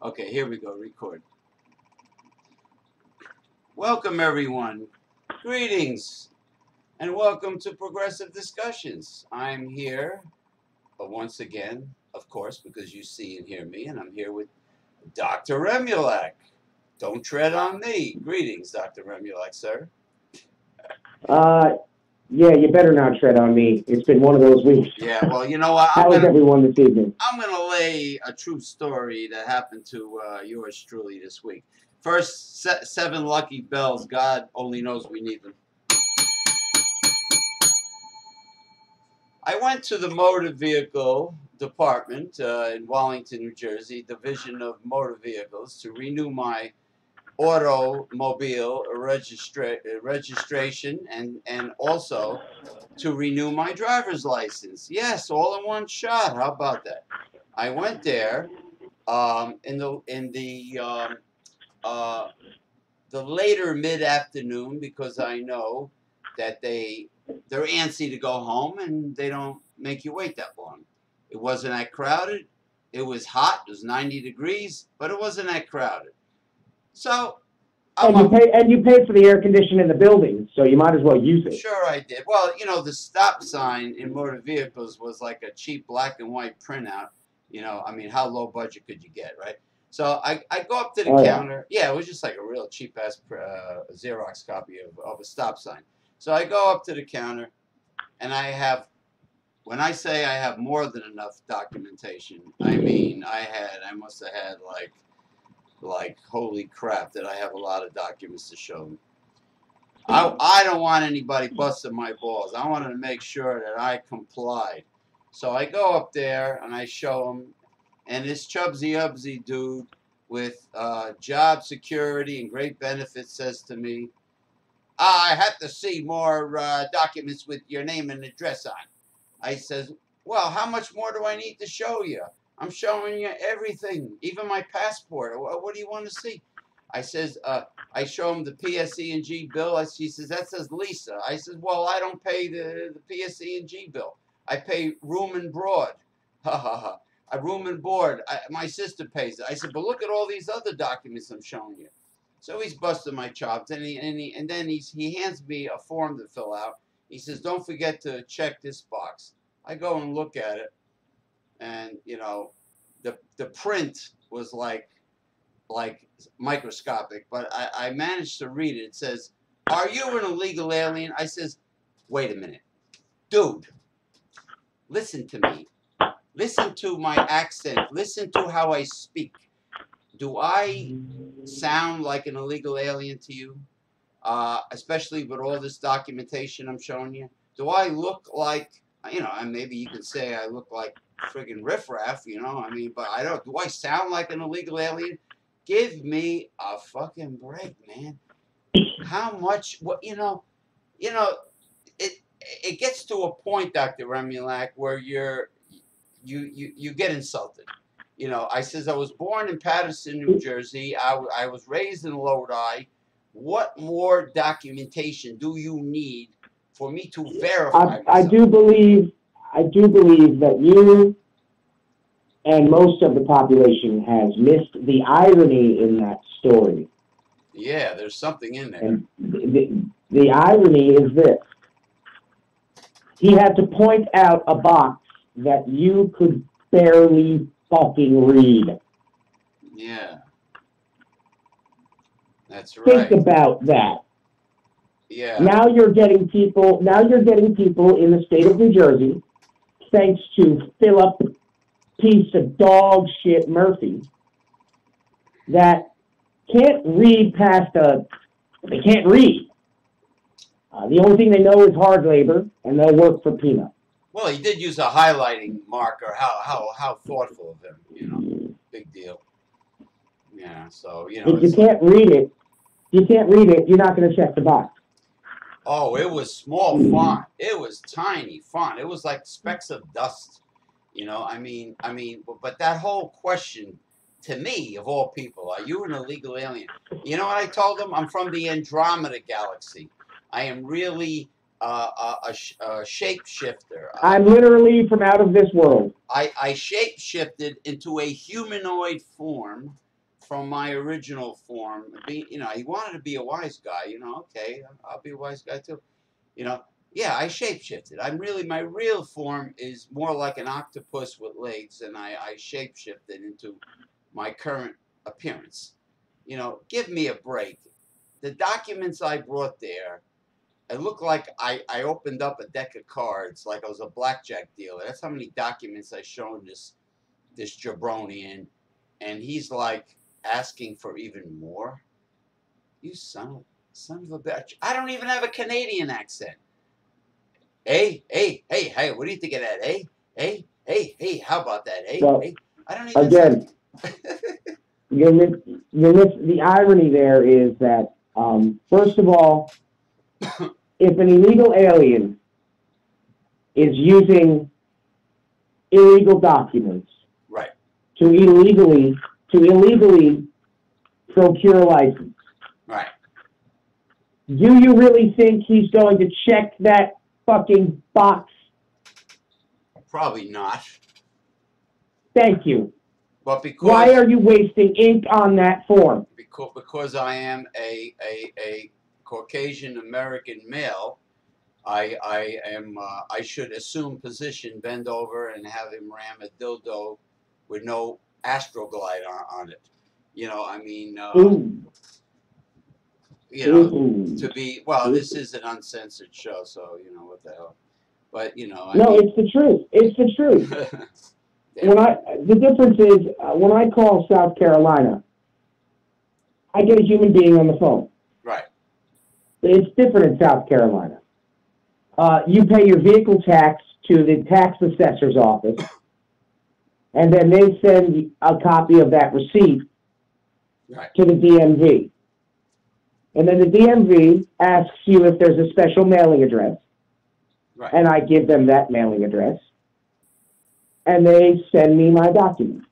Okay, here we go. Record. Welcome, everyone. Greetings, and welcome to Progressive Discussions. I'm here once again, of course, because you see and hear me, and I'm here with Dr. Remulak. Don't tread on me. Greetings, Dr. Remulak, sir. Yeah, you better not tread on me. It's been one of those weeks. Yeah, well, you know what? How is everyone this evening? I'm going to lay a true story that happened to yours truly this week. First, 7 lucky bells. God only knows we need them. I went to the motor vehicle department in Wallington, New Jersey, Division of Motor Vehicles, to renew my automobile registration and also to renew my driver's license. Yes, all in one shot. How about that? I went there in the later mid-afternoon because I know that they're antsy to go home and they don't make you wait that long. It wasn't that crowded. It was hot. It was 90 degrees, but it wasn't that crowded. So and you paid for the air conditioning in the building, so you might as well use it. Sure, I did. Well, you know, the stop sign in motor vehicles was like a cheap black and white printout. You know, I mean, how low budget could you get, right? So I go up to the counter. Yeah, it was just like a real cheap ass Xerox copy of a stop sign. So I go up to the counter, and when I say I have more than enough documentation, I mean I must have had like holy crap that I have a lot of documents to show them. I don't want anybody busting my balls. I wanted to make sure that I complied. So I go up there and I show them, and this chubsy-ubsy dude with job security and great benefits says to me, I have to see more documents with your name and address on. I says, well, how much more do I need to show you? I'm showing you everything, even my passport. What do you want to see? I says, I show him the PSE&G bill. He says, that says Lisa. I says, well, I don't pay the PSE&G bill. I pay room and board. Ha, ha, ha. A room and board. My sister pays it. I said, but look at all these other documents I'm showing you. So he's busting my chops, and then he hands me a form to fill out. He says, don't forget to check this box. I go and look at it, and, you know, the print was like microscopic, but I managed to read it. It says, are you an illegal alien? I says, wait a minute. Dude, listen to me. Listen to my accent. Listen to how I speak. Do I sound like an illegal alien to you? Especially with all this documentation I'm showing you? Do I look like, you know, and maybe you could say I look like friggin' riffraff, you know? I mean, but I don't. Do I sound like an illegal alien? Give me a fucking break, man. How much? What you know? It gets to a point, Dr. Remulak, where you get insulted. You know, I says I was born in Paterson, New Jersey. I was raised in Lodi. What more documentation do you need for me to verify myself? I do believe that you and most of the population has missed the irony in that story. Yeah, there's something in there. And the irony is this. He had to point out a box that you could barely fucking read. Yeah. That's right. Think about that. Yeah. Now you're getting people in the state of New Jersey, thanks to Philip piece of dog shit Murphy, that can't read they can't read. The only thing they know is hard labor, and they'll work for peanuts. Well, he did use a highlighting marker. How thoughtful of him, you know. Big deal. Yeah, so, you know. If you can't read it, you're not going to check the box. Oh, it was small font. It was tiny font. It was like specks of dust. You know, I mean, but that whole question, to me, of all people, are you an illegal alien? You know what I told them? I'm from the Andromeda galaxy. I am really a shapeshifter. I'm literally from out of this world. I shapeshifted into a humanoid form from my original form. He wanted to be a wise guy. Okay, I'll be a wise guy too. Yeah, I shapeshifted. My real form is more like an octopus with legs, and I shapeshifted into my current appearance. Give me a break. The documents I brought there, it looked like I opened up a deck of cards like I was a blackjack dealer. That's how many documents I shown this jabroni, and he's like asking for even more. You son of a bitch! I don't even have a Canadian accent. Hey, what do you think of that? Hey, how about that? So, Hey, I don't even. Again, the irony there is that, first of all, if an illegal alien is using illegal documents right to illegally procure a license, right, do you really think he's going to check that fucking box? Probably not. Thank you. But because why are you wasting ink on that form? Because I am a Caucasian American male, I should assume position, bend over, and have him ram a dildo with no astroglide on it. To be this is an uncensored show, so what the hell. But it's the truth. It's the truth. The difference is when I call South Carolina, I get a human being on the phone. Right. It's different in South Carolina. You pay your vehicle tax to the tax assessor's office, and then they send a copy of that receipt to the DMV. And then the DMV asks you if there's a special mailing address. Right. And I give them that mailing address. And they send me my document.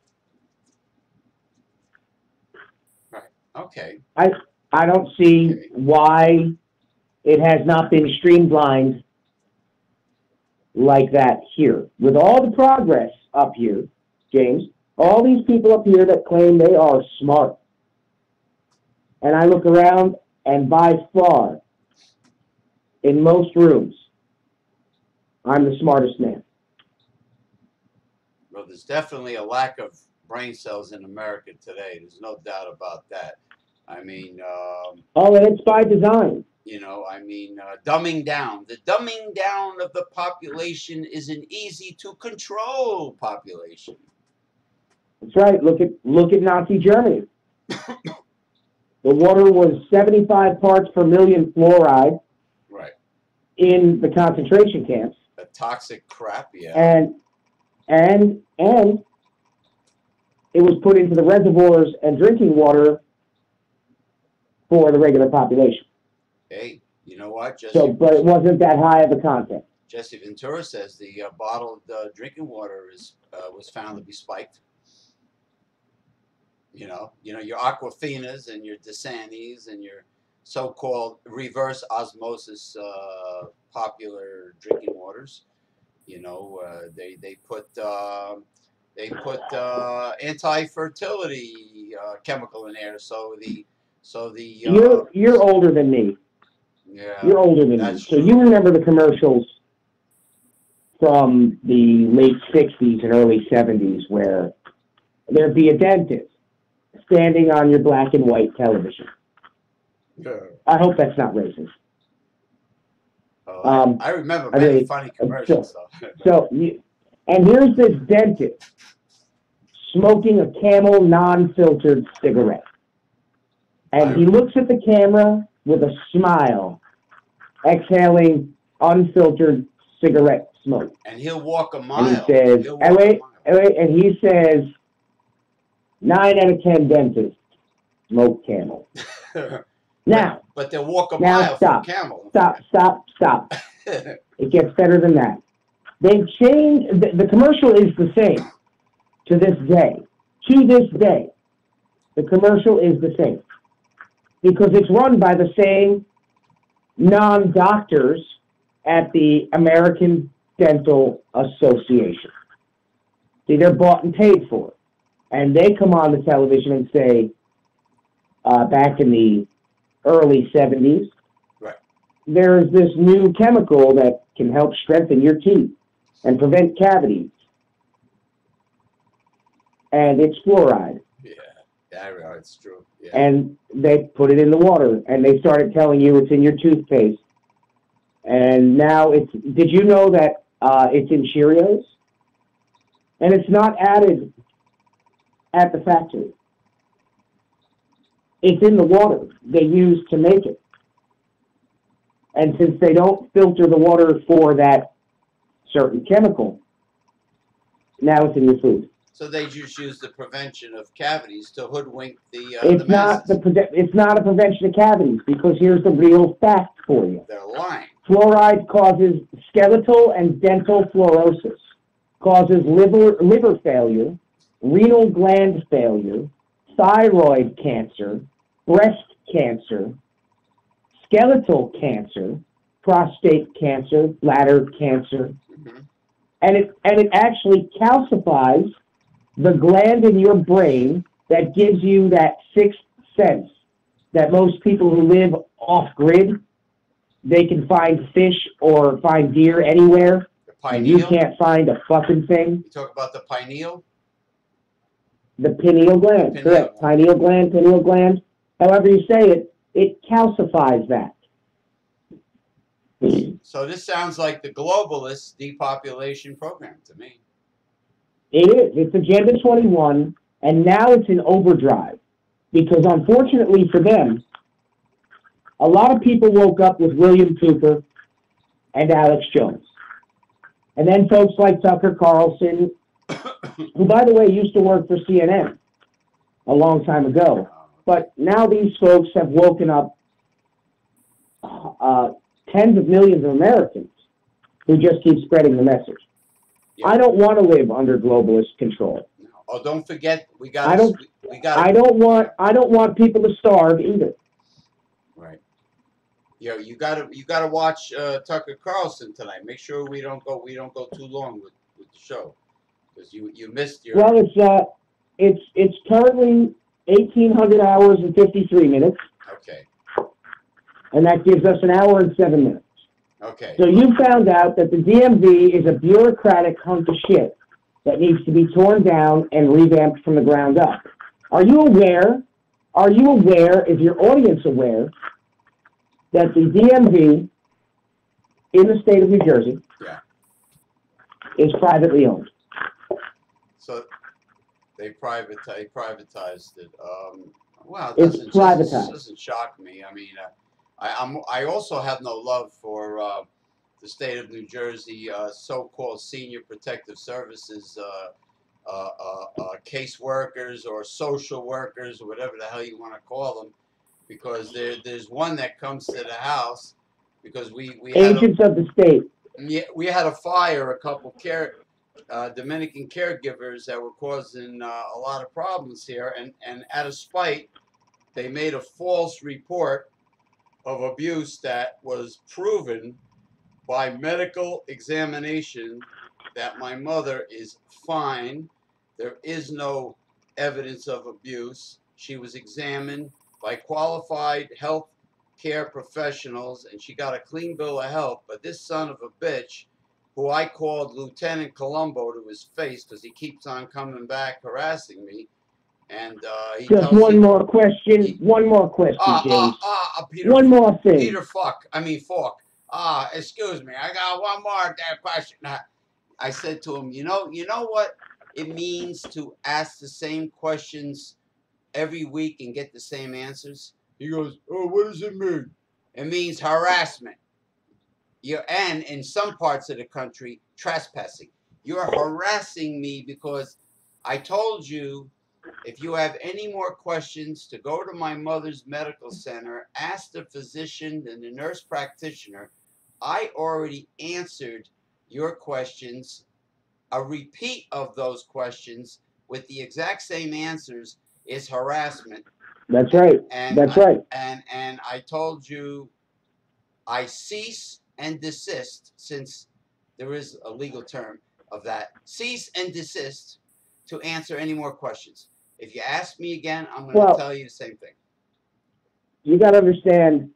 Right. Okay. I don't see why it has not been streamlined like that here. With all the progress up here, James, all these people up here that claim they are smart. And I look around, and by far, in most rooms, I'm the smartest man. Well, there's definitely a lack of brain cells in America today. There's no doubt about that. And it's by design. Dumbing down. The dumbing down of the population is an easy to control population. That's right. Look at Nazi Germany. The water was 75 parts per million fluoride. Right. In the concentration camps. A toxic crap, yeah. And it was put into the reservoirs and drinking water for the regular population. Hey, you know what? But it wasn't that high of a content. Jesse Ventura says the bottled drinking water was found to be spiked. Your Aquafinas and your Dasanis and your so-called reverse osmosis popular drinking waters. They put anti-fertility chemical in there, so the you're older than me. Yeah, you're older than me, so you remember the commercials from the late '60s and early '70s where there'd be a dentist standing on your black and white television. Yeah. I hope that's not racist. I remember many funny commercials. And here's this dentist smoking a Camel non-filtered cigarette. And he looks at the camera with a smile, exhaling unfiltered cigarette smoke. And he'll walk a mile. And he says, and he says, 9 out of 10 dentists smoke Camel. Now, but they'll walk a mile from Camel. Stop. It gets better than that. They've changed. The commercial is the same to this day. To this day, the commercial is the same because it's run by the same non-doctors at the American Dental Association. See, they're bought and paid for. And they come on the television and say, back in the early 70s. Right. There's this new chemical that can help strengthen your teeth and prevent cavities. And it's fluoride. Yeah, it's true. Yeah. And they put it in the water, and they started telling you it's in your toothpaste. And now did you know that it's in Cheerios? And it's not added at the factory. It's in the water they use to make it. And since they don't filter the water for that certain chemical, now it's in your food. So they just use the prevention of cavities to hoodwink the It's masses. it's not a prevention of cavities, because here's the real fact for you. They're lying. Fluoride causes skeletal and dental fluorosis, causes liver failure, renal gland failure, thyroid cancer, breast cancer, skeletal cancer, prostate cancer, bladder cancer, and it actually calcifies the gland in your brain that gives you that sixth sense that most people who live off grid, they can find fish or find deer anywhere, and you can't find a fucking thing. You talk about the pineal? The pineal gland, correct. Pineal gland. However you say it, it calcifies that. So this sounds like the globalist depopulation program to me. It is. It's Agenda 21, and now it's in overdrive. Because unfortunately for them, a lot of people woke up with William Cooper and Alex Jones. And then folks like Tucker Carlson, who, by the way, used to work for CNN a long time ago. But now these folks have woken up tens of millions of Americans who just keep spreading the message. Yeah. I don't want to live under globalist control. No. Oh, don't forget, I don't want people to starve either. Right. You gotta watch Tucker Carlson tonight. Make sure we don't go too long with the show, because you missed your. Well, it's currently 1,800 hours and 53 minutes. Okay. And that gives us an hour and 7 minutes. Okay. So you found out that the DMV is a bureaucratic hunk of shit that needs to be torn down and revamped from the ground up. Are you aware, is your audience aware, that the DMV in the state of New Jersey is privately owned? So they privatized it. Well, it's privatized. It doesn't shock me. I mean, I also have no love for the state of New Jersey so-called senior protective services caseworkers or social workers or whatever the hell you want to call them, because there's one that comes to the house because we agents of the state. Yeah, we had a fire, a couple Dominican caregivers that were causing a lot of problems here, and out of spite, they made a false report of abuse that was proven by medical examination that my mother is fine. There is no evidence of abuse. She was examined by qualified health care professionals, and she got a clean bill of health. But this son of a bitch, who I called Lieutenant Colombo to his face because he keeps on coming back harassing me, and he just one more question, James. Peter, one more thing. Peter Falk. Excuse me. I got one more question. I said to him, you know what it means to ask the same questions every week and get the same answers? He goes, oh, what does it mean? It means harassment. And in some parts of the country, trespassing. You're harassing me because I told you, if you have any more questions, to go to my mother's medical center, ask the physician and the nurse practitioner. I already answered your questions. A repeat of those questions with the exact same answers is harassment. That's right. That's right. And I told you I cease and desist, since there is a legal term of that. Cease and desist to answer any more questions. If you ask me again, I'm going to tell you the same thing. you got to understand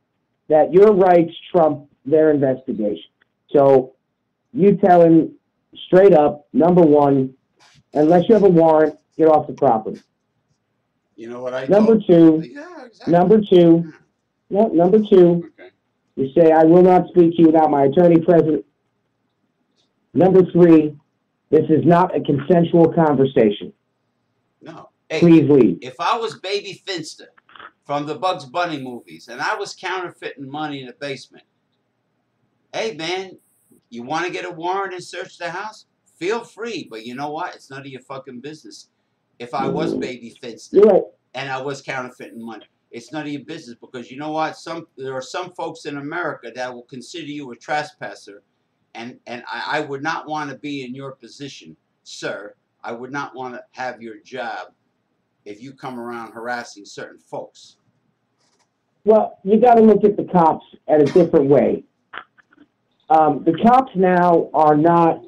that your rights trump their investigation. So you tell him straight up, number one, unless you have a warrant, get off the property. You know what I Number told? two, Yeah, exactly. number two, no, number two, Okay. you say, I will not speak to you without my attorney present. Number three, this is not a consensual conversation. No. Hey, Please leave. if I was Baby Finster from the Bugs Bunny movies and I was counterfeiting money in the basement, hey, man, you want to get a warrant and search the house? Feel free. But you know what? It's none of your fucking business. If I was Baby Finster You're right. and I was counterfeiting money, it's none of your business, because you know what? There are some folks in America that will consider you a trespasser, and I would not want to be in your position, sir. I would not want to have your job if you come around harassing certain folks. Well, you got to look at the cops at a different way. The cops now are not,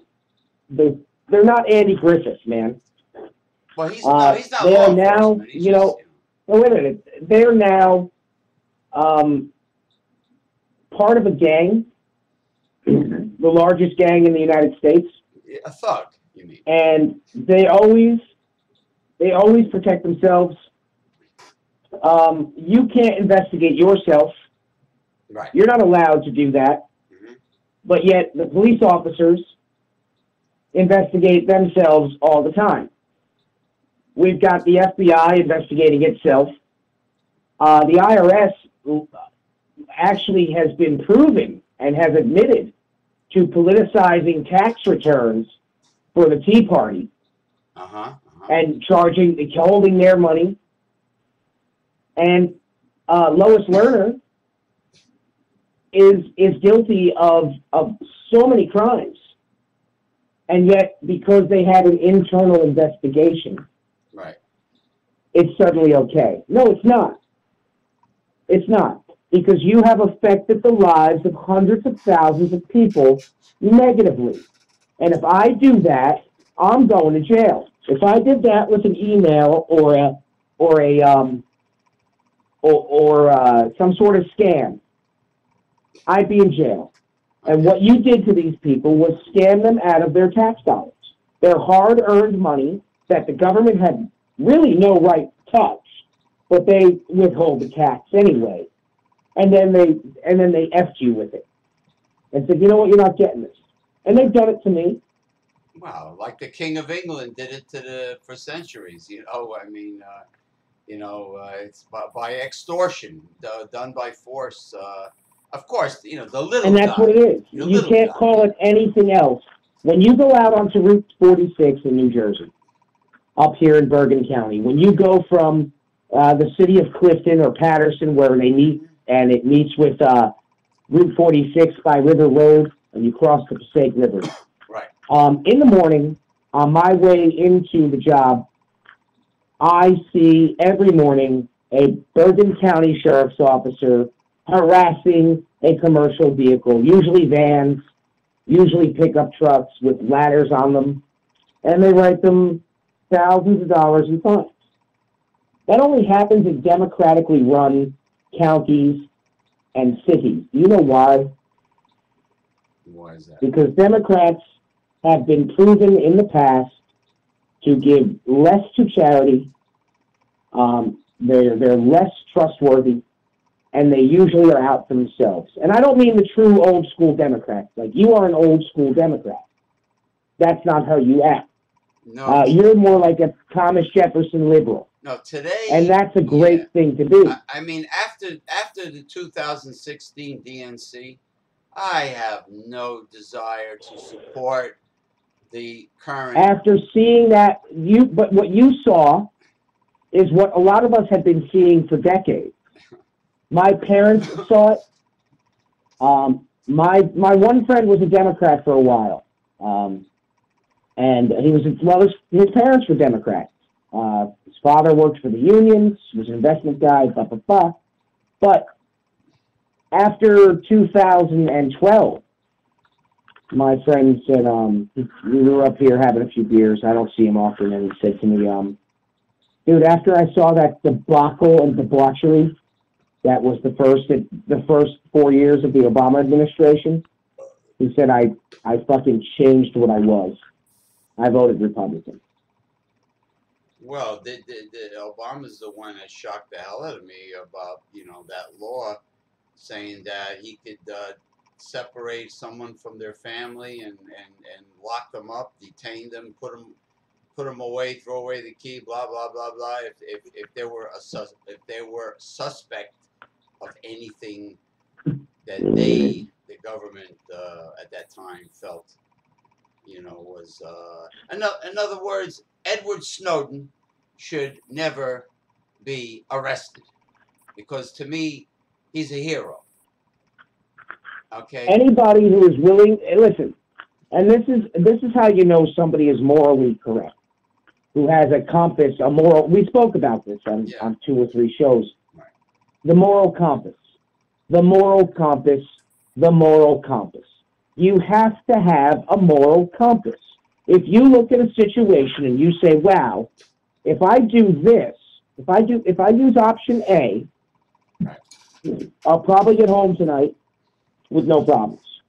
they're not Andy Griffith, man. Well, he's not they law are now, enforcement. He's you know, oh, wait a minute. They're now part of a gang, the largest gang in the United States. A thug, you mean? And they always protect themselves. You can't investigate yourself. Right. You're not allowed to do that. Mm-hmm. But yet the police officers investigate themselves all the time. We've got the FBI investigating itself. The IRS actually has been proven and has admitted to politicizing tax returns for the Tea Party and holding their money. And Lois Lerner is guilty of so many crimes. And yet, because they had an internal investigation, right, it's suddenly okay. No, it's not. It's not. Because you have affected the lives of hundreds of thousands of people negatively. And if I do that, I'm going to jail. If I did that with an email or some sort of scam, I'd be in jail. And what you did to these people was scam them out of their tax dollars, their hard-earned money that the government had really no right to touch, but they withhold the tax anyway. And then they effed you with it and said, you know what, you're not getting this. And they've done it to me. Wow, like the King of England did it for centuries. You know, I mean, it's by extortion, done by force. Of course, you know, the little And that's guy, what it is. You can't call it anything else. When you go out onto Route 46 in New Jersey, up here in Bergen County, when you go from the city of Clifton or Patterson, where they meet, and it meets with Route 46 by River Road, and you cross the Passaic River. Right. In the morning, on my way into the job, I see every morning a Bergen County sheriff's officer harassing a commercial vehicle, usually vans, usually pickup trucks with ladders on them, and they write them thousands of dollars in fines. That only happens in democratically run counties and cities. Do you know why? Why is that? Because Democrats have been proven in the past to give less to charity. They're less trustworthy, and they usually are out for themselves. And I don't mean the true old school Democrats. Like, you are an old school Democrat. That's not how you act. No. You're more like a Thomas Jefferson liberal. No, today. And that's a great thing to be. I mean, after the 2016 DNC, I have no desire to support the current. After seeing that, but what you saw is what a lot of us have been seeing for decades. My parents saw it. My one friend was a Democrat for a while, and his parents were Democrats. His father worked for the unions, was an investment guy, blah, blah, blah. But after 2012, my friend said, we were up here having a few beers. I don't see him often. And he said to me, dude, after I saw that debacle and debauchery that was the first 4 years of the Obama administration. He said, I fucking changed what I was. I voted Republican. Well, Obama's the one that shocked the hell out of me about, that law saying that he could separate someone from their family and lock them up, detain them, put them away, throw away the key, blah blah blah blah. If they were suspect of anything that the government at that time felt, was in other words, Edward Snowden should never be arrested, because to me he's a hero. Okay. Anybody who is willing, listen, and this is how you know somebody is morally correct, who has a compass, a moral. We spoke about this on 2 or 3 shows. Right. The moral compass, the moral compass, the moral compass. You have to have a moral compass. If you look at a situation and you say, "Wow, if I do this, if I use option A, I'll probably get home tonight with no problems.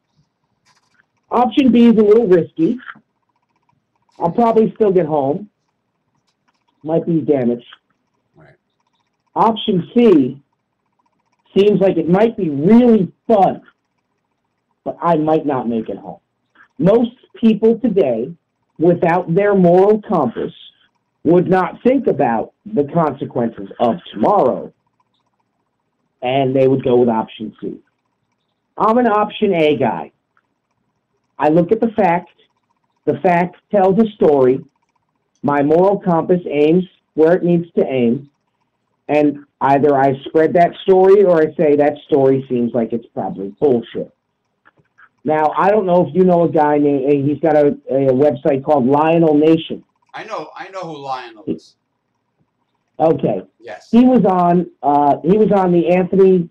Option B is a little risky. I'll probably still get home. Might be damaged. Right. Option C seems like it might be really fun, but I might not make it home." Most people today, without their moral compass, would not think about the consequences of tomorrow, and they would go with option C. I'm an option A guy. I look at the fact. The fact tells a story. My moral compass aims where it needs to aim. And either I spread that story or I say that story seems like it's probably bullshit. Now, I don't know if you know a guy named, he's got a website called Lionel Nation. I know who Lionel is. Okay. Yes. He was on the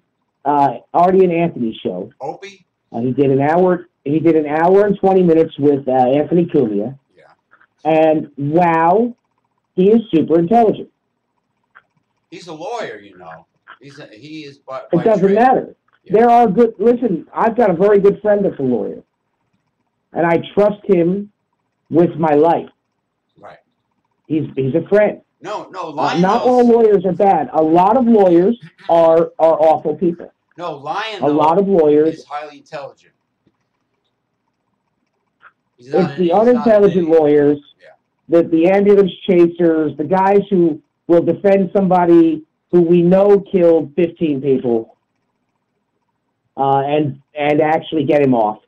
Artie and Anthony show. Opie? He did an hour and 20 minutes with Anthony Cumia. Yeah. And wow, he is super intelligent. He's a lawyer, He is by It doesn't trade. matter. Yeah. There are good. Listen, I've got a very good friend that's a lawyer, and I trust him with my life. Right. He's a friend. No. Not all lawyers are bad. A lot of lawyers are awful people. No, Lionel. A lot of lawyers is highly intelligent. It's the unintelligent lawyers, the ambulance chasers, the guys who will defend somebody who we know killed 15 people, and actually get him off.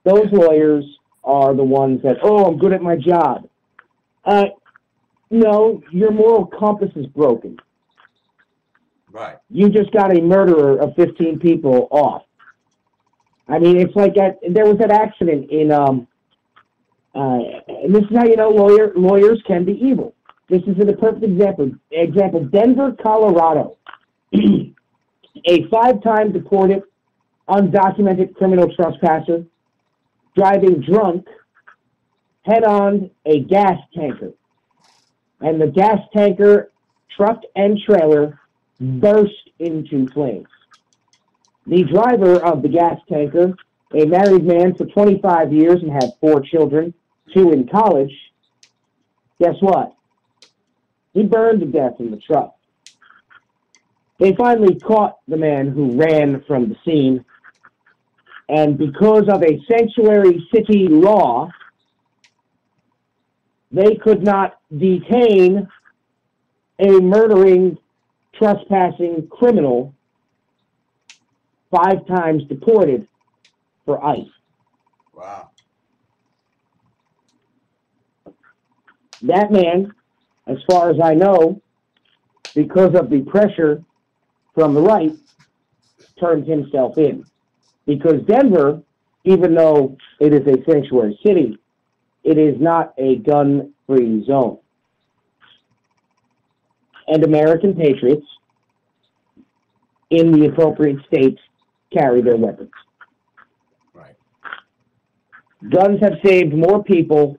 Those lawyers are the ones that, I'm good at my job. No, your moral compass is broken. Right. You just got a murderer of 15 people off. I mean, it's like there was that accident in, and this is how you know lawyers can be evil. This is a perfect example. Denver, Colorado. A 5-time deported, undocumented criminal trespasser driving drunk head-on a gas tanker. And the gas tanker, truck, and trailer burst into flames. The driver of the gas tanker, a married man for 25 years and had 4 children, 2 in college, guess what? He burned to death in the truck. They finally caught the man who ran from the scene, and because of a sanctuary city law, they could not detain a murdering, trespassing criminal 5 times deported for ICE. Wow. That man, as far as I know, because of the pressure from the right, turned himself in. Because Denver, even though it is a sanctuary city, it is not a gun-free zone. And American patriots in the appropriate states carry their weapons. Right. Guns have saved more people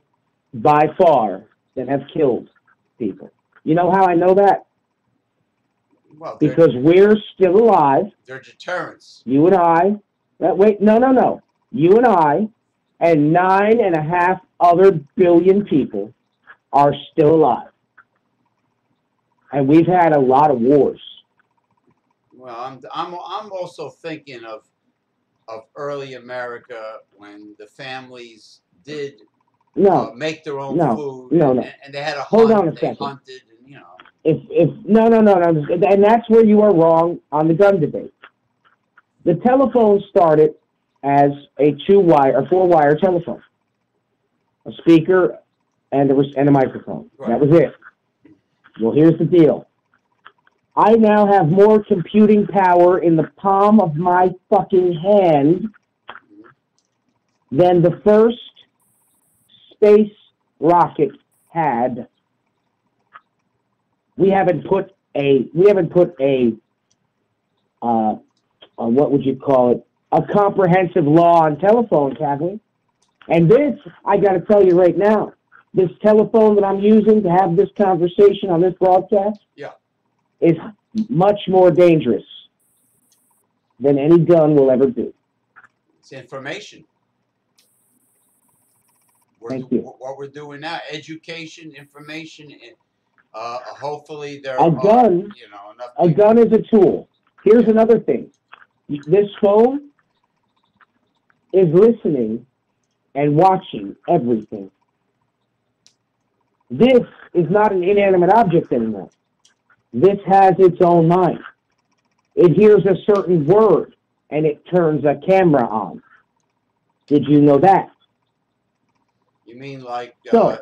by far than have killed people. You know how I know that? Well, because we're still alive. They're deterrents. You and I. Wait, no. You and I and 9.5 other billion people are still alive. And we've had a lot of wars. Well, I'm also thinking of early America when the families did make their own food. And they had a hunt. Hold on a second. They hunted, and you know. No, and that's where you are wrong on the gun debate. The telephone started as a 2-wire or 4-wire telephone, a speaker and a microphone. Right. That was it. Well, here's the deal. I now have more computing power in the palm of my fucking hand than the first space rocket had. We haven't put a what would you call it? A comprehensive law on telephones, have we? And this, I got to tell you right now, this telephone that I'm using to have this conversation on this broadcast, is much more dangerous than any gun will ever do. It's information. Thank you. What we're doing now, education, information, and hopefully there a gun is a tool. Here's another thing. This phone is listening and watching everything. This is not an inanimate object anymore. This has its own mind. It hears a certain word and it turns a camera on. Did you know that? You mean like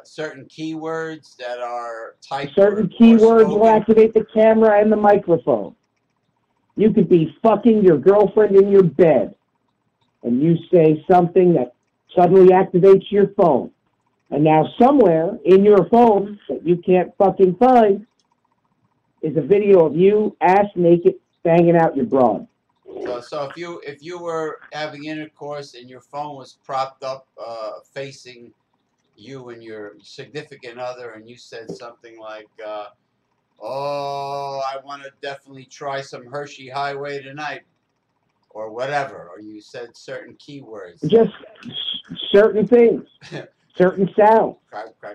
certain keywords that are typed? Certain keywords will activate the camera and the microphone. You could be fucking your girlfriend in your bed and you say something that suddenly activates your phone. And now somewhere in your phone that you can't fucking find is a video of you ass naked banging out your broad. So if you were having intercourse and your phone was propped up facing you and your significant other, and you said something like, "Oh, I want to definitely try some Hershey Highway tonight," or whatever, or you said certain keywords, just certain things. Certain sounds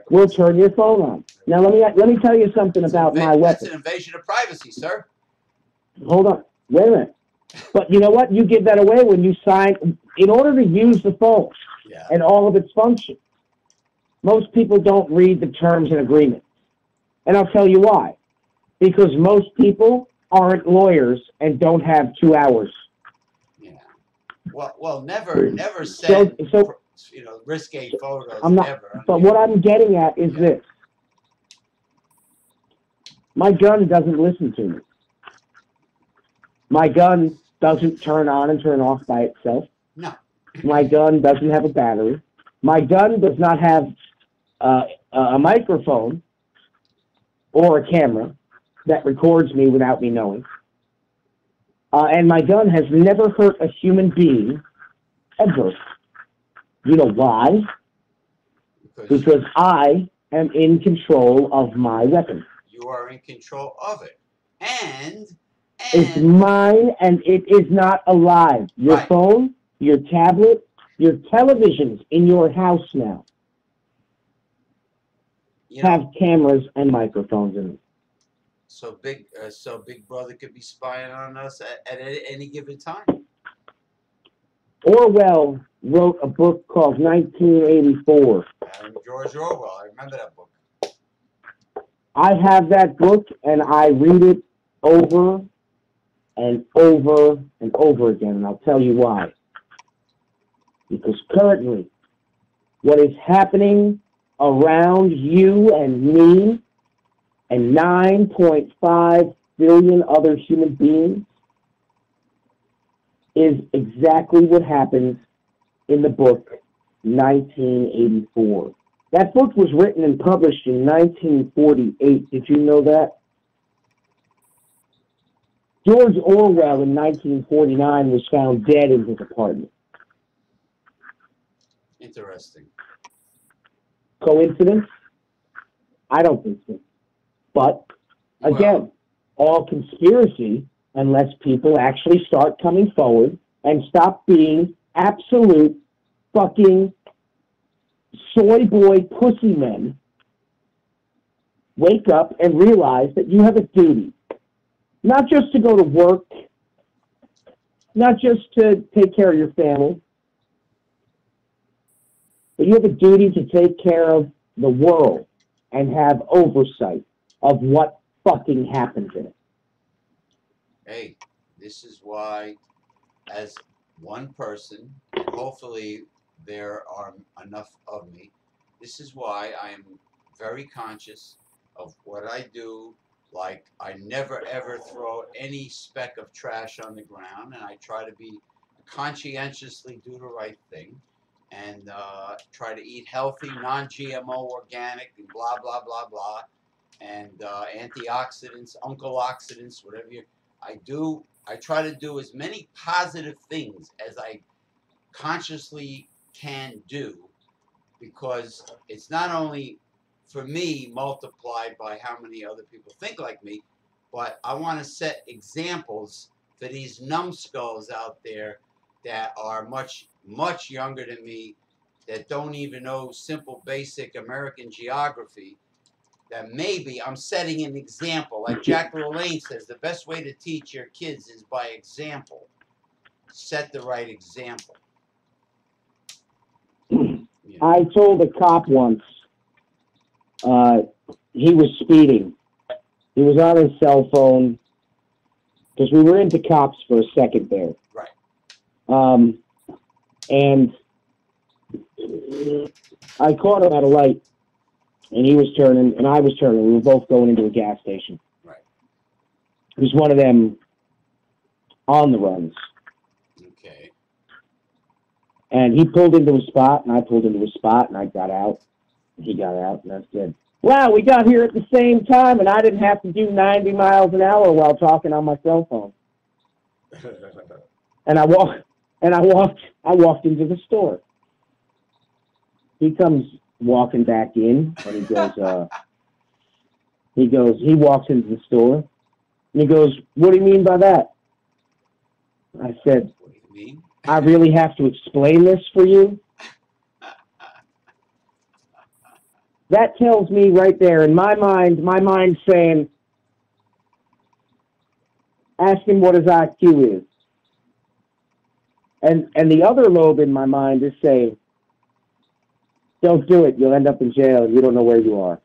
will turn your phone on. Now, let me tell you something about my weapon. That's an invasion of privacy, sir. Hold on. Wait a minute. But you know what? You give that away when you sign. In order to use the phone and all of its functions, most people don't read the terms and agreements. And I'll tell you why. Because most people aren't lawyers and don't have 2 hours. Yeah. Well, never send risque photos. I'm not. Ever. But what I'm getting at is this: my gun doesn't listen to me. My gun doesn't turn on and turn off by itself. No. My gun doesn't have a battery. My gun does not have a microphone or a camera that records me without me knowing. And my gun has never hurt a human being, ever. You know why? Because I am in control of my weapon. You are in control of it. And it's mine, and it is not alive. Your phone, your tablet, your televisions in your house now have cameras and microphones in them. So Big Brother could be spying on us at any given time. Orwell wrote a book called 1984. George Orwell, I remember that book. I have that book, and I read it over and over and over again, and I'll tell you why. Because currently, what is happening around you and me and 9.5 billion other human beings is exactly what happens in the book 1984. That book was written and published in 1948. Did you know that? George Orwell in 1949 was found dead in his apartment. Interesting. Coincidence? I don't think so. But, again, all conspiracy unless people actually start coming forward and stop being absolute fucking soy boy pussy men. Wake up and realize that you have a duty, not just to go to work, not just to take care of your family, but you have a duty to take care of the world and have oversight of what fucking happens in it. Hey, this is why, as one person, and hopefully there are enough of me, this is why I am very conscious of what I do. Like, I never ever throw any speck of trash on the ground, and I try to be conscientiously do the right thing, and try to eat healthy, non-GMO, organic, and blah blah blah blah, and antioxidants, uncle oxidants, whatever you. I try to do as many positive things as I consciously can do, because it's not only for me multiplied by how many other people think like me, but I want to set examples for these numbskulls out there that are much, much younger than me, that don't even know simple, basic American geography, that maybe I'm setting an example. Like Jack LaLanne says, the best way to teach your kids is by example. Set the right example. You know. I told a cop once, he was speeding. He was on his cell phone, because we were into cops for a second there. Right. And I caught him at a light, and he was turning, and I was turning. We were both going into a gas station. Right. It was one of them on the runs. Okay. And he pulled into a spot, and I pulled into a spot, and I got out. And he got out, and I said, wow, we got here at the same time, and I didn't have to do 90 miles an hour while talking on my cell phone. And I walked into the store. He comes walking back in, and he walks into the store, and he goes, what do you mean by that? I said, what do you mean? I really have to explain this for you? That tells me right there, in my mind saying, ask him what his IQ is. And the other lobe in my mind is saying, don't do it. You'll end up in jail, and you don't know where you are.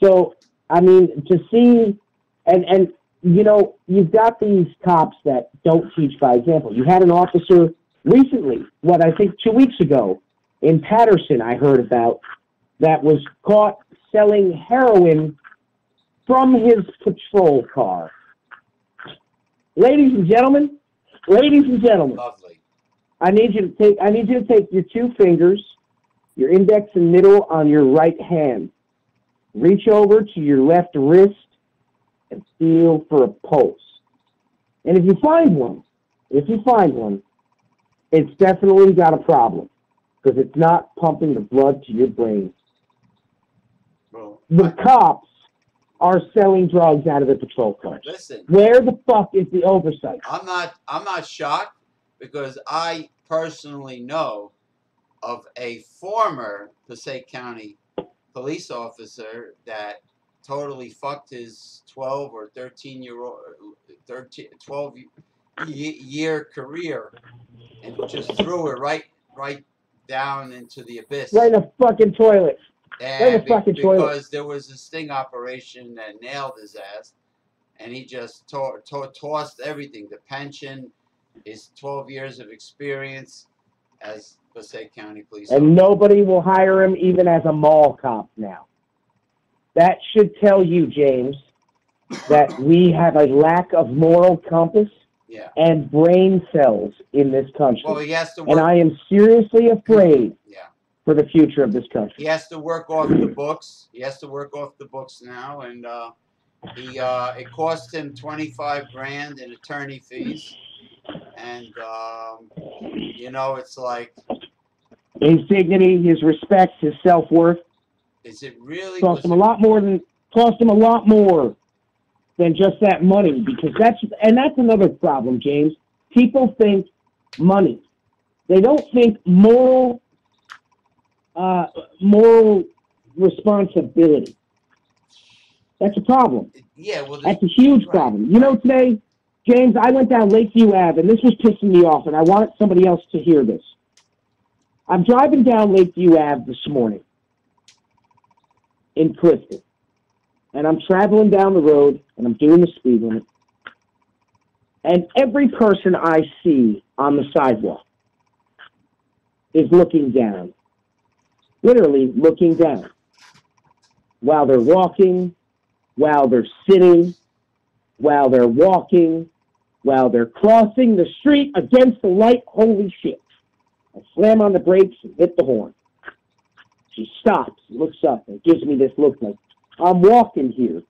So, I mean, to see, and you know, you've got these cops that don't teach by example. You had an officer recently, I think 2 weeks ago, in Patterson, I heard about, that was caught selling heroin from his patrol car. Ladies and gentlemen, Lovely. I need you to take your two fingers, your index and middle on your right hand. Reach over to your left wrist and feel for a pulse. And if you find one, it's definitely got a problem, because it's not pumping the blood to your brain. Well, the cops are selling drugs out of the patrol cars. Listen, where the fuck is the oversight? I'm not shocked, because I personally know of a former Passaic County police officer that totally fucked his 12 or 12 year career and just threw it right down into the abyss. Right in the fucking toilet. And because there was a sting operation that nailed his ass, and he just tossed everything, the pension, his 12 years of experience as Passaic County police officer. And nobody will hire him even as a mall cop now. That should tell you, James, that we have a lack of moral compass and brain cells in this country. Well, he has to work. And I am seriously afraid for the future of this country. He has to work off the books. He has to work off the books now, and it cost him $25,000 in attorney fees, and you know, it's like his dignity, his respect, his self-worth. Is it really cost him a lot more than cost them a lot more than just that money, because that's another problem, James. People think money. They don't think moral responsibility. That's a problem. Yeah, well, that's a huge problem. You know, today, James, I went down Lakeview Ave, and this was pissing me off, and I wanted somebody else to hear this. I'm driving down Lakeview Ave this morning in Clifton, and I'm traveling down the road, and I'm doing the speed limit, and every person I see on the sidewalk is looking down, literally looking down, while they're walking, while they're sitting, while they're walking, while they're crossing the street against the light. Holy shit. I slam on the brakes and hit the horn. She stops, looks up, and gives me this look like, I'm walking here.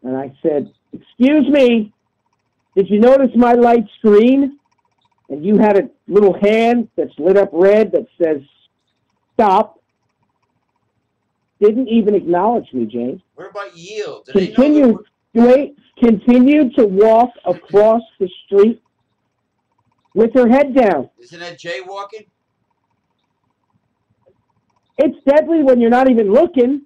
And I said, excuse me, did you notice my light's green? And you had a little hand that's lit up red that says, stop. Didn't even acknowledge me, James. What about yield? Continue to walk across the street with her head down. Isn't that jaywalking? It's deadly when you're not even looking.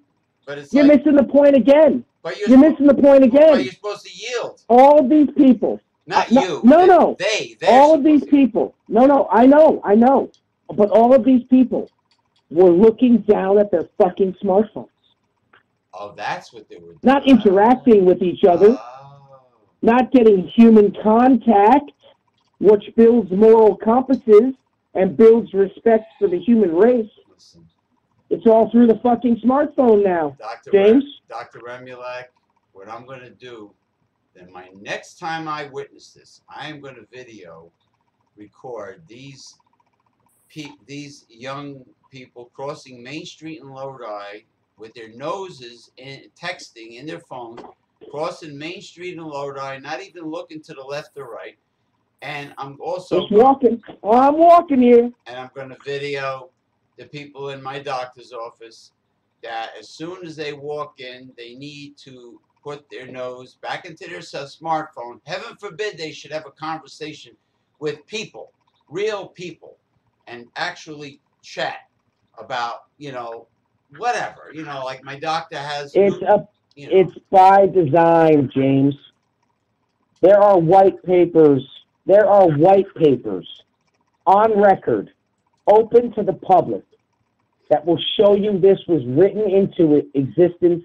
But it's you're missing the point again. But you're missing the point again. But you're supposed to yield. All of these people. Not you. No. They. All of these people. No. I know. But all of these people were looking down at their fucking smartphones. Oh, that's what they were doing. Not interacting with each other. Oh. Not getting human contact, which builds moral compasses and builds respect for the human race. Listen. It's all through the fucking smartphone now, James. Dr. Remulak, what I'm going to do, then my next time I witness this, I am going to record these young people crossing Main Street in Lodi with their noses texting in their phones, crossing Main Street in Lodi, not even looking to the left or right. And I'm also just walking. Oh, I'm walking here. And I'm going to video the people in my doctor's office that as soon as they walk in, they need to put their nose back into their smartphone. Heaven forbid they should have a conversation with people, real people, and actually chat about, whatever. Like my doctor has. It's by design, James. There are white papers on record, open to the public, that will show you this was written into existence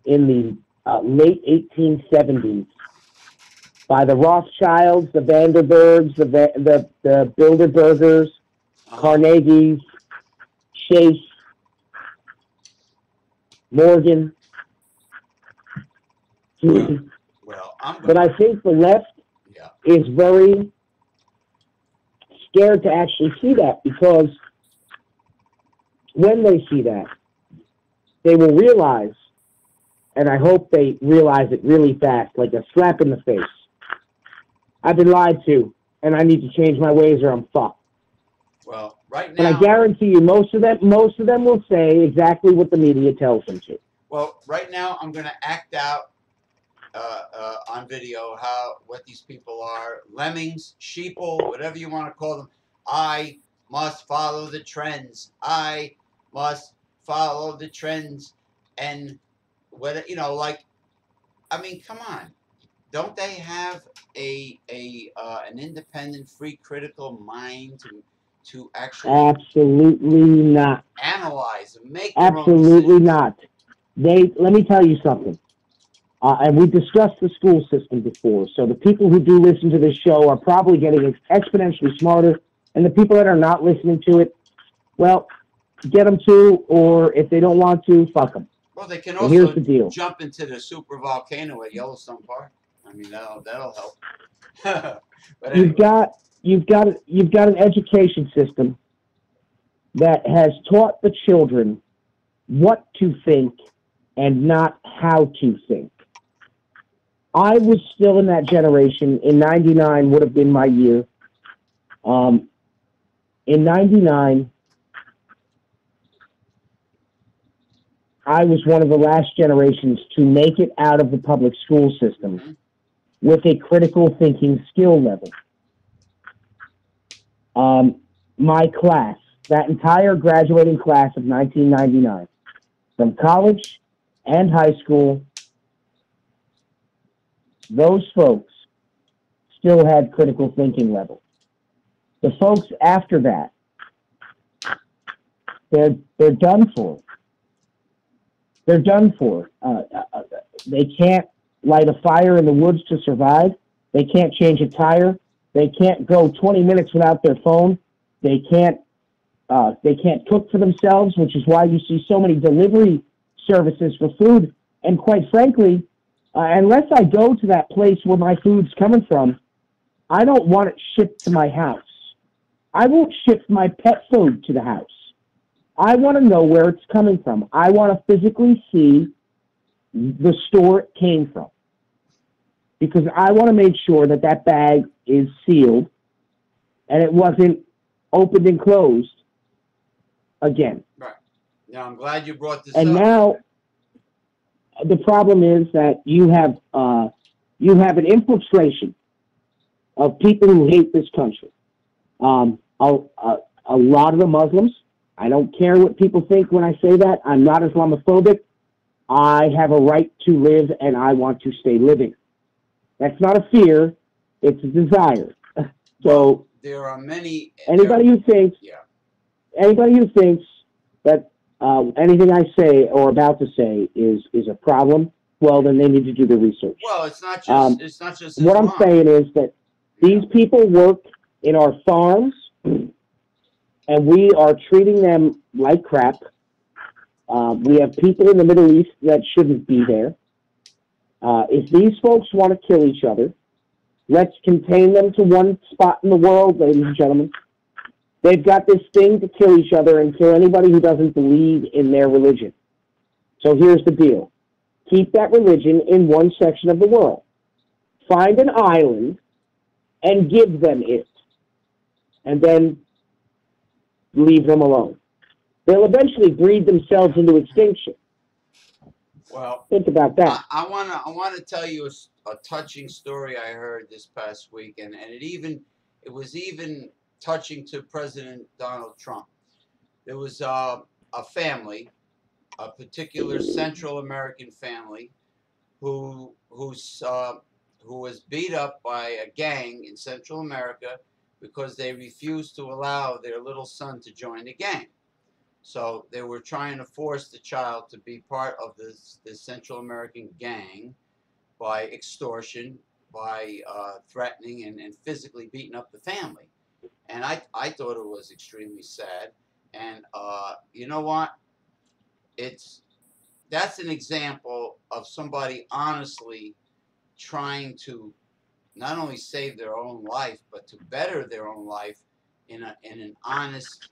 in the late 1870s by the Rothschilds, the Vanderbergs, the Bilderbergers, Carnegies, Chase, Morgan. But I think the left is very scared to actually see that, because when they see that, they will realize, and I hope they realize it really fast, like a slap in the face. I've been lied to, and I need to change my ways or I'm fucked. Well, right now... And I guarantee you, most of them will say exactly what the media tells them to. Well, right now, I'm going to act out on video what these people are. Lemmings, sheeple, whatever you want to call them. I must follow the trends. I must follow the trends. And what, come on. Don't they have an independent, free, critical mind to actually absolutely not analyze and make absolutely not. Let me tell you something. And we discussed the school system before, so the people who do listen to this show are probably getting exponentially smarter, and the people that are not listening to it, well, get them to, or if they don't want to, fuck them. Well, they can also here's the deal. Jump into the super volcano at Yellowstone Park. I mean, that'll help. But anyway. You've got an education system that has taught the children what to think and not how to think. I was still in that generation. In 99 would have been my year. In 99, I was one of the last generations to make it out of the public school system with a critical thinking skill level. My class, that entire graduating class of 1999, from college and high school, those folks still had critical thinking level. The folks after that, they're done for. They're done for. They can't light a fire in the woods to survive. They can't change a tire. They can't go 20 minutes without their phone. They can't cook for themselves, which is why you see so many delivery services for food. And quite frankly, unless I go to that place where my food's coming from, I don't want it shipped to my house. I won't ship my pet food to the house. I want to know where it's coming from. I want to physically see the store it came from, because I want to make sure that that bag is sealed and it wasn't opened and closed again. Right. Now, I'm glad you brought this and up. And now the problem is that you have an infiltration of people who hate this country. A lot of the Muslims, I don't care what people think when I say that. I'm not Islamophobic. I have a right to live, and I want to stay living. That's not a fear. It's a desire. So there are many. Anybody who thinks that anything I say or about to say is a problem, well, then they need to do the research. Well, it's not just what I'm saying is that these people work in our farms, and we are treating them like crap. We have people in the Middle East that shouldn't be there. If these folks want to kill each other, let's contain them to one spot in the world, ladies and gentlemen. They've got this thing to kill each other and kill anybody who doesn't believe in their religion. So here's the deal. Keep that religion in one section of the world. Find an island and give them it. And then leave them alone. They'll eventually breed themselves into extinction. Well, think about that. I want to tell you a touching story I heard this past week, and it was even touching to President Donald Trump. There was a family, a particular Central American family, who was beat up by a gang in Central America because they refused to allow their little son to join the gang. So they were trying to force the child to be part of this Central American gang by extortion, by threatening and physically beating up the family. And I thought it was extremely sad. And you know what? That's an example of somebody honestly trying to not only save their own life, but to better their own life in an honest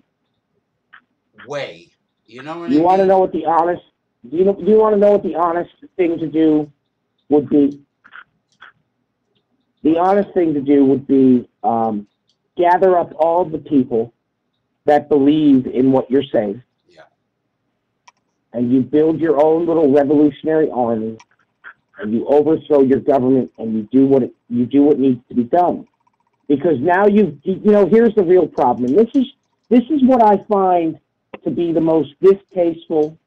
way. You know what I mean? You want to know what the honest? Do you want to know what the honest thing to do would be? The honest thing to do would be gather up all the people that believe in what you're saying. Yeah. And you build your own little revolutionary army, and you overthrow your government, and you do what needs to be done. Because now here's the real problem, and this is what I find to be the most distasteful,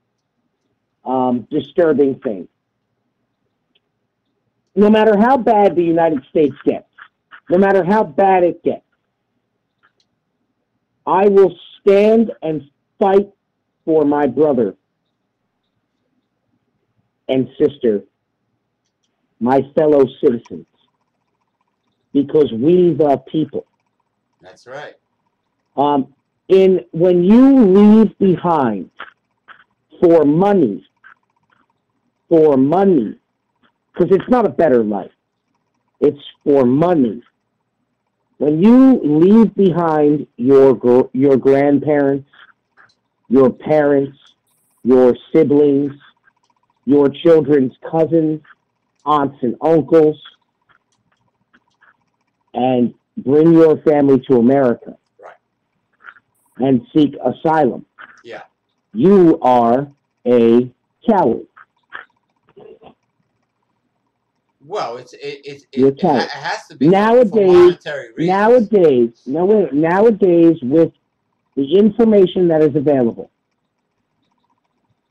disturbing thing. No matter how bad the United States gets, no matter how bad it gets, I will stand and fight for my brother and sister, my fellow citizens, because we the people. That's right. When you leave behind for money, because it's not a better life, it's for money. When you leave behind your grandparents, your parents, your siblings, your children's cousins, aunts and uncles, and bring your family to America, right, and seek asylum, yeah, you are a coward. Well, You're a it coward. has to be for Nowadays, monetary reasons. nowadays, with the information that is available,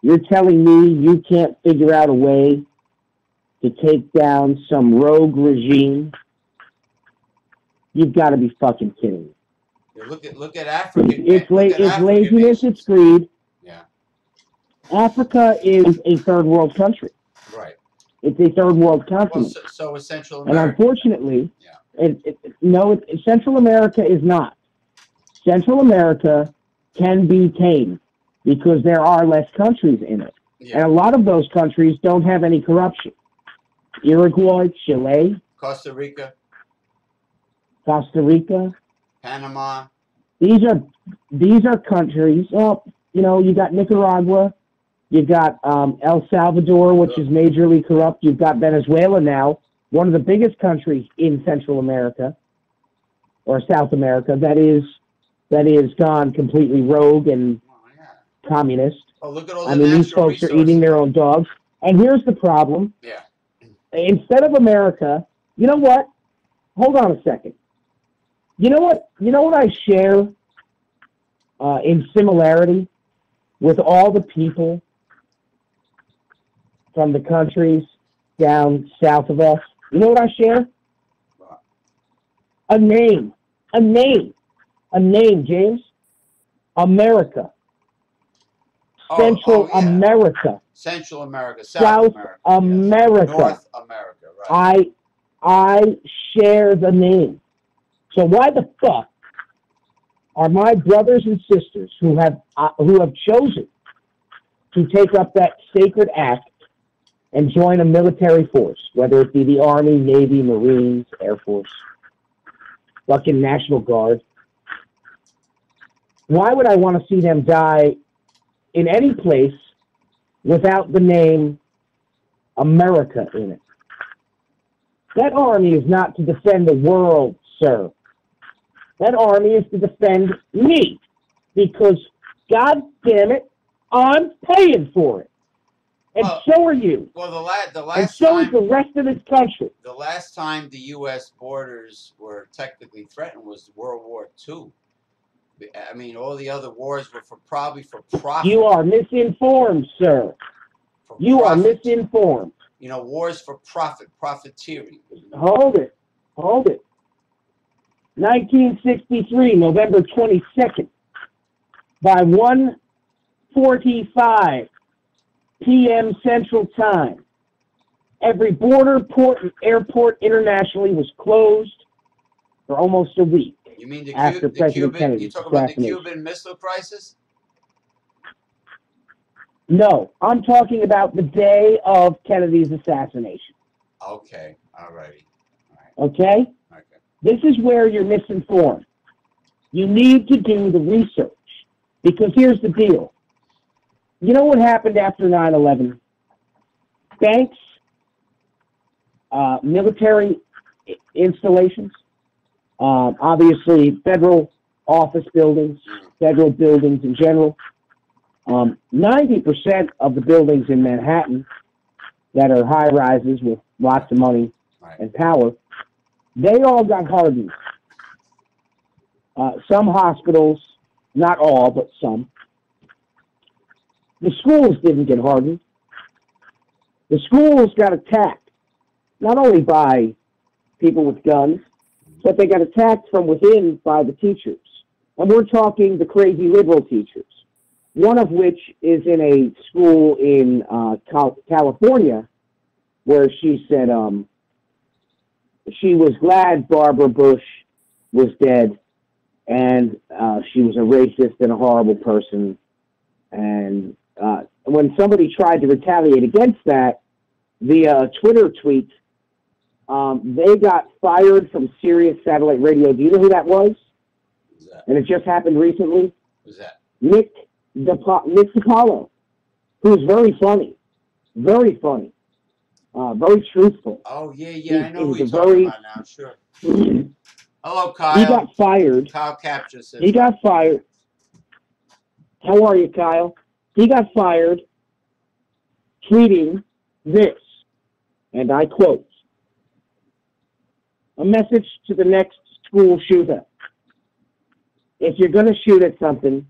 you're telling me you can't figure out a way to take down some rogue regime? You've got to be fucking kidding me. Yeah, look at Africa. It's African laziness, nations. it's greed. Yeah. Africa is a third world country. Right. It's a third world Well, continent. so is Central And America. unfortunately, Yeah. Central America is not. Central America can be tamed because there are less countries in it. Yeah. And a lot of those countries don't have any corruption. Uruguay, Chile, Costa Rica, Panama. These are countries. Well, you got Nicaragua, you got El Salvador, which is majorly corrupt. You've got Venezuela now, one of the biggest countries in Central America or South America that is gone completely rogue and communist. Oh, look at all the these folks resources. are eating their own dogs. And here's the problem. Yeah. Instead of America, you know what? Hold on a second. You know what I share in similarity with all the people from the countries down south of us? You know what I share? A name, James. America. Central America. Central America, South America. Yes. North America, right. I share the name. So why the fuck are my brothers and sisters who have chosen to take up that sacred act and join a military force, whether it be the Army, Navy, Marines, Air Force, fucking National Guard? Why would I want to see them die in any place without the name America in it? That army is not to defend the world, sir. That army is to defend me, because, God damn it, I'm paying for it. And so are you. Well, the last and so time, is the rest of this country. The last time the U.S. borders were technically threatened was World War II. I mean, all the other wars were probably for profit. You are misinformed, sir. You are misinformed. Wars for profit, profiteering. Hold it. 1963, November 22nd, by 1:45 p.m. Central Time, every border, port, and airport internationally was closed for almost a week. You mean after President Kennedy's you talk about the assassination. Cuban Missile Crisis? No, I'm talking about the day of Kennedy's assassination. Okay, all righty. Okay? Okay. This is where you're misinformed. You need to do the research, because here's the deal. You know what happened after 9/11? Banks, military installations, obviously federal office buildings, federal buildings in general. 90% of the buildings in Manhattan that are high-rises with lots of money and power, they all got hardened. Some hospitals, not all, but some. The schools didn't get hardened. The schools got attacked, not only by people with guns, but they got attacked from within by the teachers. And we're talking the crazy liberal teachers, one of which is in a school in California, where she said she was glad Barbara Bush was dead, and she was a racist and a horrible person. And when somebody tried to retaliate against that via Twitter tweet, they got fired from Sirius Satellite Radio. Do you know who that was? Who's that? And it just happened recently. Who's that? Nick DiPaolo, who's very funny, very truthful. Oh, yeah, I know who you're talking about now, sure. Hello, Kyle. He got fired. Kyle Capture says. He got fired. How are you, Kyle? He got fired tweeting this, and I quote, a message to the next school shooter. If you're going to shoot at something,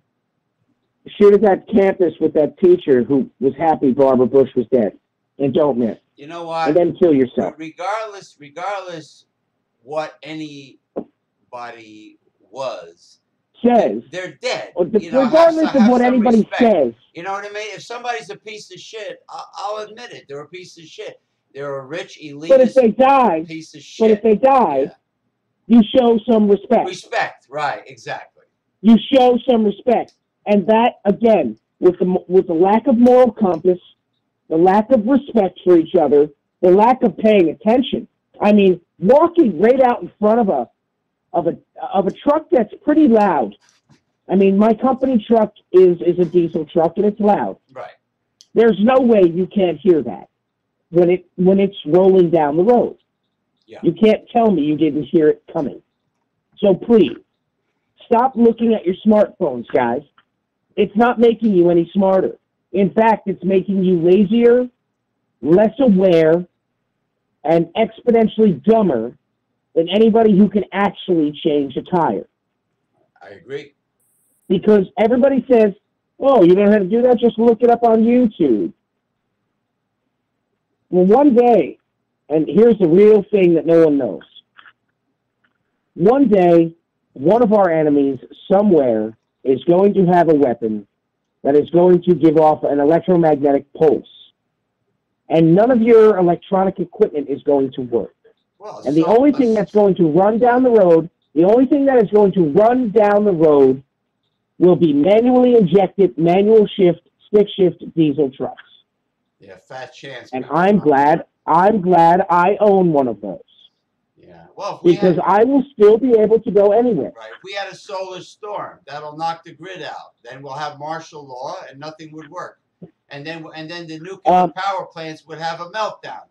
shoot at that campus with that teacher who was happy Barbara Bush was dead. And don't miss. You know what? And then kill yourself. Regardless what anybody was, says, they're dead. Regardless of what anybody respect. Says. You know what I mean? If somebody's a piece of shit, I'll admit it. They're a piece of shit. They're a rich, elitist but if they die, piece of shit. But if they die, you show some respect. Respect, right, exactly. You show some respect. And that, again, with the lack of moral compass, the lack of respect for each other, the lack of paying attention. I mean, walking right out in front of a truck that's pretty loud. I mean, my company truck is a diesel truck and it's loud. Right. There's no way you can't hear that when it's rolling down the road. Yeah. You can't tell me you didn't hear it coming. So please, stop looking at your smartphones, guys. It's not making you any smarter. In fact, it's making you lazier, less aware, and exponentially dumber than anybody who can actually change a tire. I agree. Because everybody says, oh, you don't have to do that, just look it up on YouTube. Well, one day, and here's the real thing that no one knows. One day, one of our enemies somewhere is going to have a weapon that is going to give off an electromagnetic pulse. And none of your electronic equipment is going to work. Well, and the only thing that's going to run down the road, will be manually injected, manual shift, stick shift diesel trucks. Yeah, fat chance. And I'm glad I own one of those. Yeah, well, because I will still be able to go anywhere. Right. If we had a solar storm, that'll knock the grid out. Then we'll have martial law, and nothing would work. And then the nuclear power plants would have a meltdown.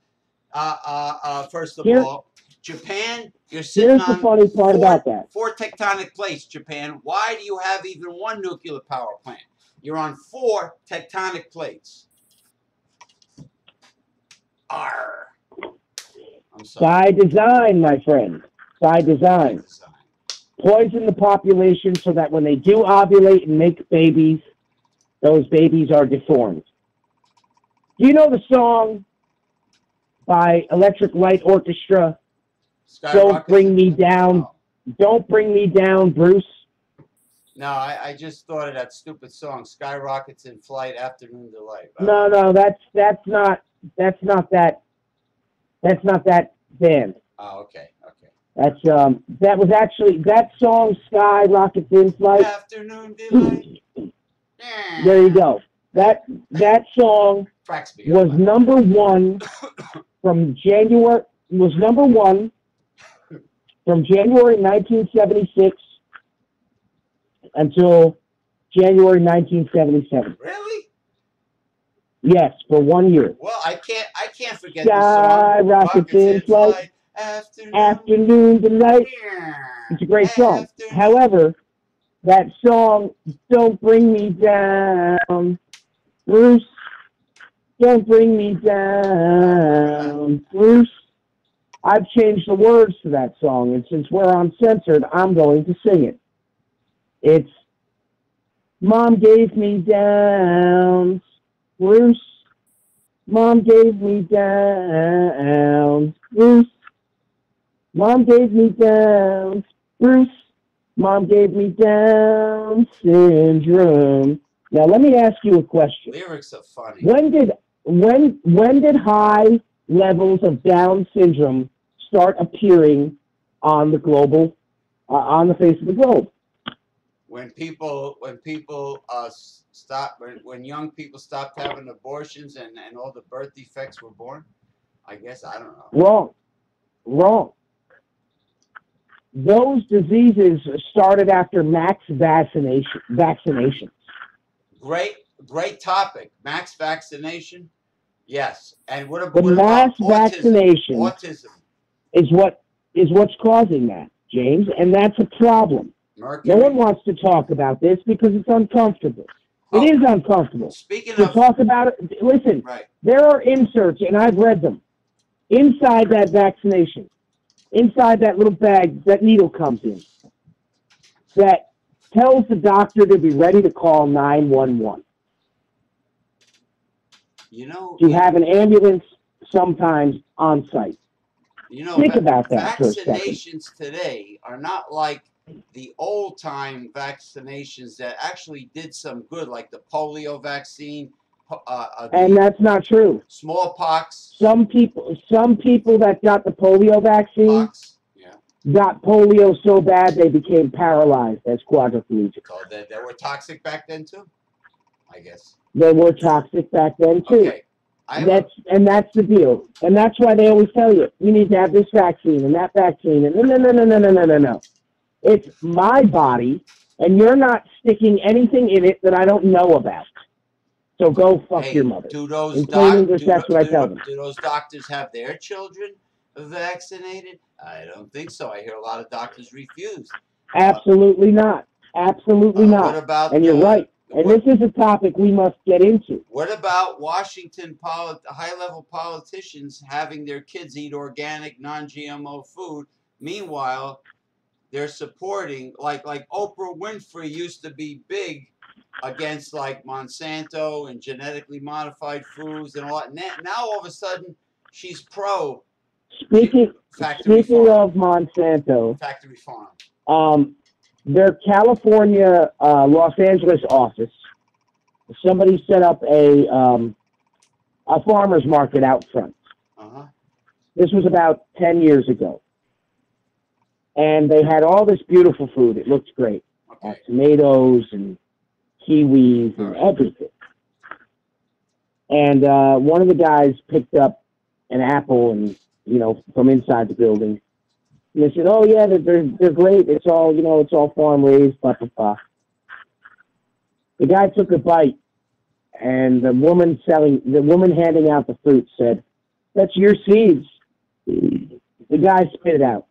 First of all, Japan, you're sitting on the funny part about that. 4 tectonic plates. Japan, why do you have even 1 nuclear power plant? You're on 4 tectonic plates. Arr. I'm sorry. By design, my friend. By design. Poison the population so that when they do ovulate and make babies, those babies are deformed. Do you know the song by Electric Light Orchestra, Don't Bring Me Down? Oh. Don't Bring Me Down, Bruce? No, I just thought of that stupid song, Skyrockets in Flight, Afternoon Delight. No, that's not that band. Oh, okay. That was actually that song, Skyrockets in Flight. Afternoon Delight. There you go. That song was number 1 from January. Was number 1 from January 1976 until January 1977. Really? Yes, for 1 year. Well, I can't forget the song. Skyrockets in Flight. Afternoon Delight. It's a great song. However, that song, Don't Bring Me Down, Bruce. Don't bring me down, Bruce. I've changed the words to that song, and since we're uncensored, I'm going to sing it. It's Mom gave me down, Bruce. Mom gave me down, Bruce. Mom gave me down, Bruce. Mom gave me Down syndrome. Now let me ask you a question. Lyrics are funny. When did high levels of Down syndrome start appearing on the global, on the face of the globe? When young people stopped having abortions and all the birth defects were born? I guess, I don't know. Wrong. Those diseases started after max vaccination. Great topic. Max vaccination? Yes. And what the about mass vaccination autism is what's causing that, James, and that's a problem. Mercury. No one wants to talk about this because it's uncomfortable. It is uncomfortable. Speaking to of talk about it. Listen, right, there are inserts, and I've read them, inside that vaccination, inside that little bag that needle comes in, that tells the doctor to be ready to call 911. To have an ambulance sometimes on site. Think about that for a second. Vaccinations today are not like the old-time vaccinations that actually did some good, like the polio vaccine. And that's not true. Smallpox. Some people that got the polio vaccine yeah, got polio so bad they became paralyzed as quadriplegics. So they were toxic back then too, I guess. They were toxic back then too. Okay. That's the deal. And that's why they always tell you need to have this vaccine and that vaccine. And no. It's my body, and you're not sticking anything in it that I don't know about. So go fuck your mother. Do those in plain English, that's what I tell them. Do those doctors have their children vaccinated? I don't think so. I hear a lot of doctors refuse. Absolutely not. Absolutely not. What about? And you're right. And this is a topic we must get into. What about Washington high-level politicians having their kids eat organic, non-GMO food? Meanwhile, they're supporting, like Oprah Winfrey used to be big against like Monsanto and genetically modified foods and all that. Now all of a sudden, she's pro. Speaking of Monsanto, factory farm. Their California, Los Angeles office, somebody set up a farmer's market out front. This was about 10 years ago. And they had all this beautiful food. It looked great. Tomatoes and kiwis and everything. And one of the guys picked up an apple and, from inside the building. And they said, "Oh yeah, they're great. It's all it's all farm raised." Blah blah blah. The guy took a bite, and the woman handing out the fruit said, "That's your seeds." The guy spit it out.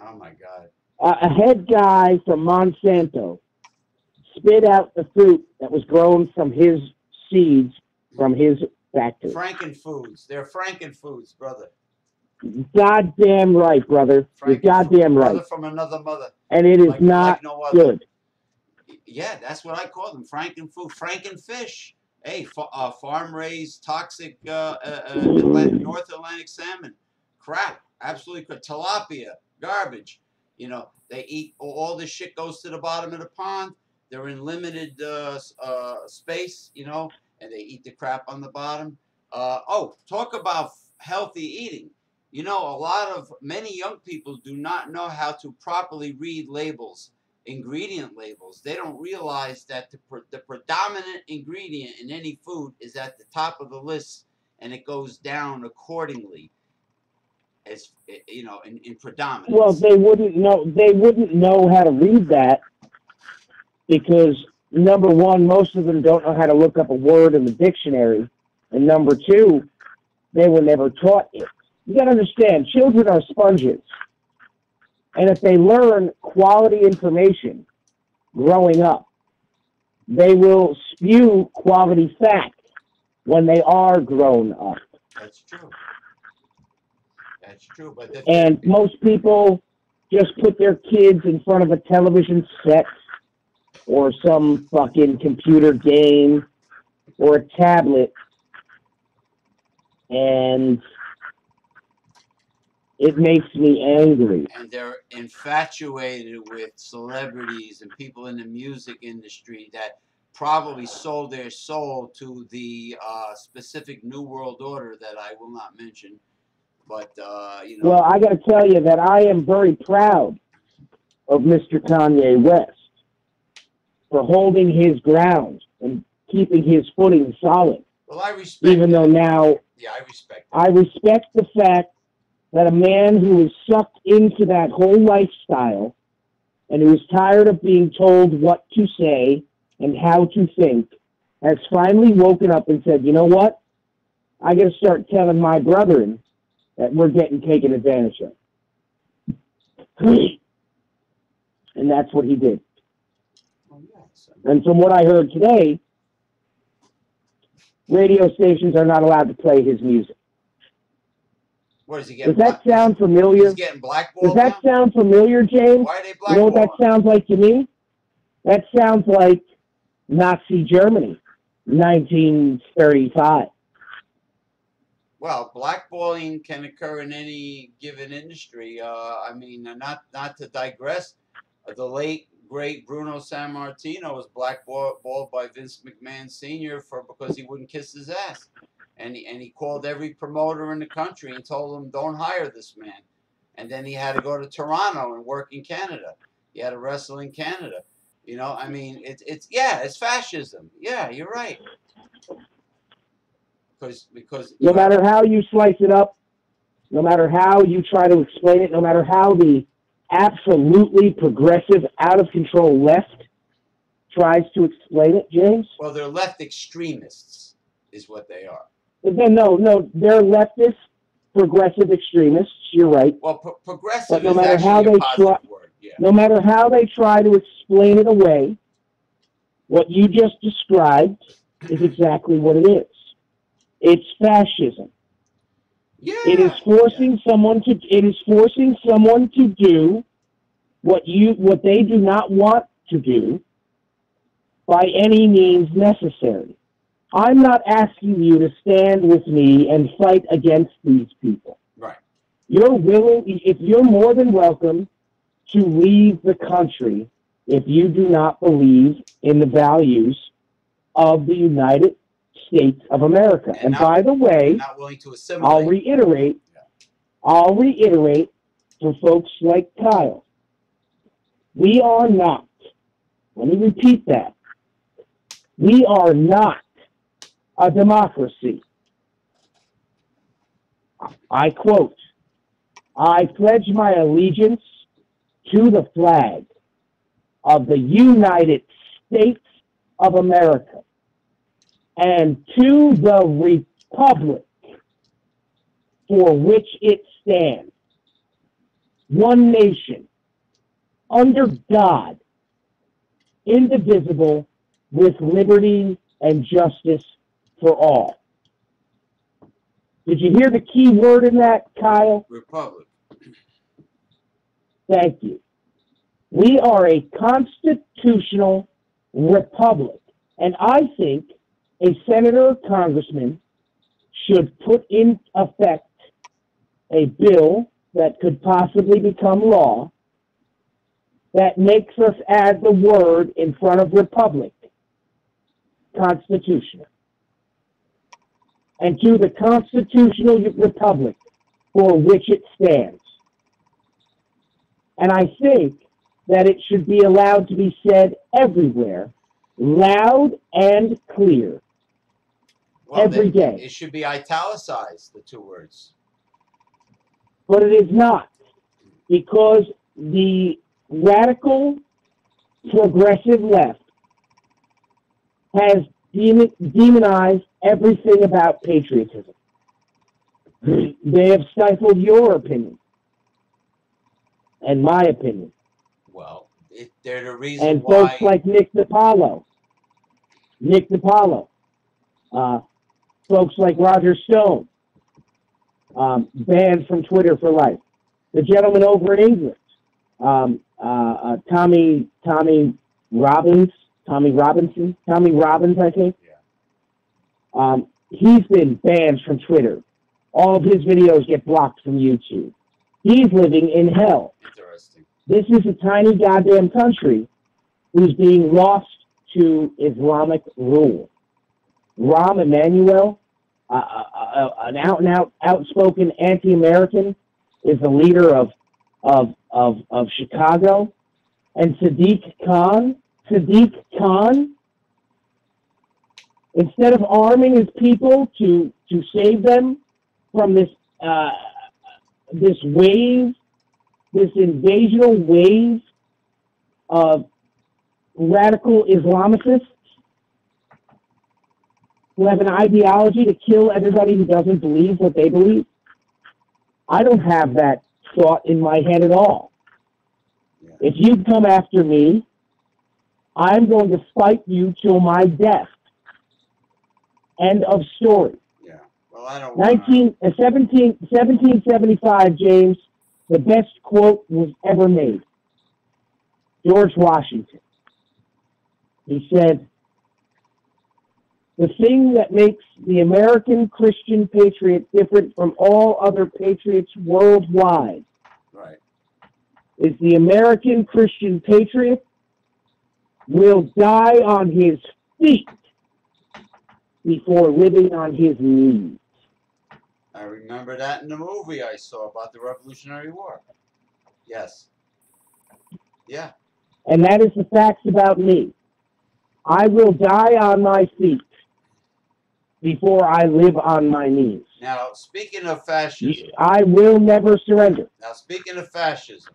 Oh my God! A head guy from Monsanto spit out the fruit that was grown from his seeds from his factory. Frankenfoods. They're Frankenfoods, brother. Goddamn right, brother. You're goddamn right. Brother from another mother. And it is not good. Yeah, that's what I call them. Frankenfood. Frankenfish. Hey, farm-raised, toxic North Atlantic salmon. Crap. Absolutely crap. Tilapia. Garbage. They eat, all this shit goes to the bottom of the pond. They're in limited space, and they eat the crap on the bottom. Talk about healthy eating. Many young people do not know how to properly read labels, ingredient labels. They don't realize that the predominant ingredient in any food is at the top of the list, and it goes down accordingly. As in predominance. Well, they wouldn't know how to read that because number one, most of them don't know how to look up a word in the dictionary, and number two, they were never taught it. You got to understand, children are sponges, and if they learn quality information growing up, they will spew quality facts when they are grown up. That's true. That's true, and most people just put their kids in front of a television set or some fucking computer game or a tablet, and it makes me angry. And they're infatuated with celebrities and people in the music industry that probably sold their soul to the specific New World Order that I will not mention. But, Well, I got to tell you that I am very proud of Mr. Kanye West for holding his ground and keeping his footing solid. Well, I respect Even though now... Yeah, I respect that. I respect the fact that a man who is sucked into that whole lifestyle and who is tired of being told what to say and how to think has finally woken up and said, you know what? I got to start telling my brethren that we're getting taken advantage of. And that's what he did. Oh, yes. And from what I heard today, radio stations are not allowed to play his music. What is he getting? Does that sound familiar? He's getting blackballed. Does that sound familiar, James? Why are they blackballing? You know what that sounds like to me? That sounds like Nazi Germany, 1935. Well, blackballing can occur in any given industry. I mean, not to digress, the late great Bruno Sammartino was blackballed by Vince McMahon Sr. because he wouldn't kiss his ass, and he called every promoter in the country and told them, don't hire this man. And then he had to go to Toronto and work in Canada. He had to wrestle in Canada. You know, I mean, it's fascism. Yeah, you're right. Because no matter how you slice it up, no matter how you try to explain it, no matter how the absolutely progressive, out of control left tries to explain it, James. Well, they're left extremists, is what they are. No, they're leftist, progressive extremists. You're right. Well, progressive is actually a positive word. Yeah. No matter how they try to explain it away, what you just described is exactly what it is. It's fascism. Yeah. It is forcing someone to. It is forcing someone to do what they do not want to do by any means necessary. I'm not asking you to stand with me and fight against these people. Right. If you're more than welcome to leave the country if you do not believe in the values of the United States of America. And by the way, not willing to assimilate. I'll reiterate for folks like Kyle. We are not, let me repeat that, we are not a democracy. I quote, I pledge my allegiance to the flag of the United States of America and to the republic for which it stands, one nation, under God, indivisible, with liberty and justice for all. Did you hear the key word in that, Kyle? Republic. Thank you. We are a constitutional republic, and I think a senator or congressman should put in effect a bill that could possibly become law that makes us add the word in front of republic, constitutional, and to the constitutional republic for which it stands. And I think that it should be allowed to be said everywhere, loud and clear, every day. It should be italicized, the two words. But it is not, because the radical progressive left has demonized everything about patriotism. They have stifled your opinion and my opinion. Well, they're the reason and why. And folks like Nick DiPaolo, folks like Roger Stone, banned from Twitter for life. The gentleman over in England, Tommy Robbins, I think. Yeah. He's been banned from Twitter. All of his videos get blocked from YouTube. He's living in hell. Interesting. This is a tiny goddamn country who's being lost to Islamic rule. Rahm Emanuel, an out-and-out, outspoken anti-American, is the leader of Chicago. And Sadiq Khan, instead of arming his people to save them from this wave, this invasional wave of radical Islamicists who have an ideology to kill everybody who doesn't believe what they believe. I don't have that thought in my head at all. Yeah. If you come after me I'm going to fight you till my death. End of story. Yeah. Well, I don't want 1775, James, the best quote was ever made. George Washington. He said, the thing that makes the American Christian patriot different from all other patriots worldwide right. is the American Christian patriot will die on his feet before living on his knees. I remember that in the movie I saw about the Revolutionary War. Yes. Yeah. And that is the facts about me. I will die on my feet before I live on my knees. Now, speaking of fascism, I will never surrender. Now, speaking of fascism,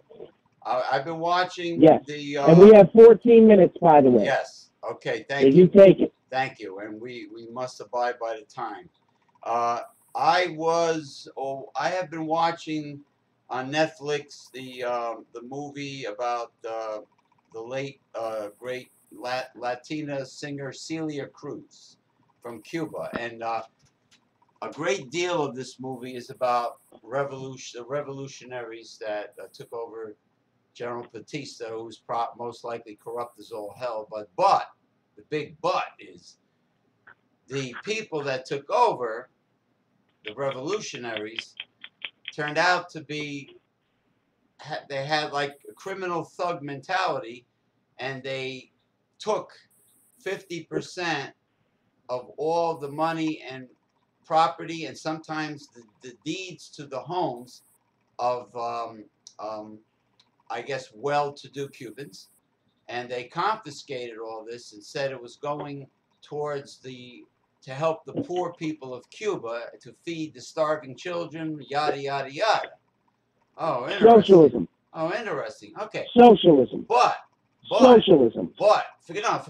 I've been watching the. And we have 14 minutes, by the way. Yes. Okay. Thank you. You take it. Thank you, and we must abide by the time. I have been watching on Netflix the movie about the late great Latina singer Celia Cruz from Cuba, and a great deal of this movie is about the revolutionaries that took over General Batista, who's most likely corrupt as all hell. But the big but is the people that took over, the revolutionaries, turned out to be, they had like a criminal thug mentality, and they took 50% of all the money and property, and sometimes the deeds to the homes of, I guess, well-to-do Cubans, and they confiscated all this and said it was going towards to help the poor people of Cuba, to feed the starving children, yada, yada, yada. Oh, interesting. Socialism. Oh, interesting. Okay. Socialism. But socialism. But forget about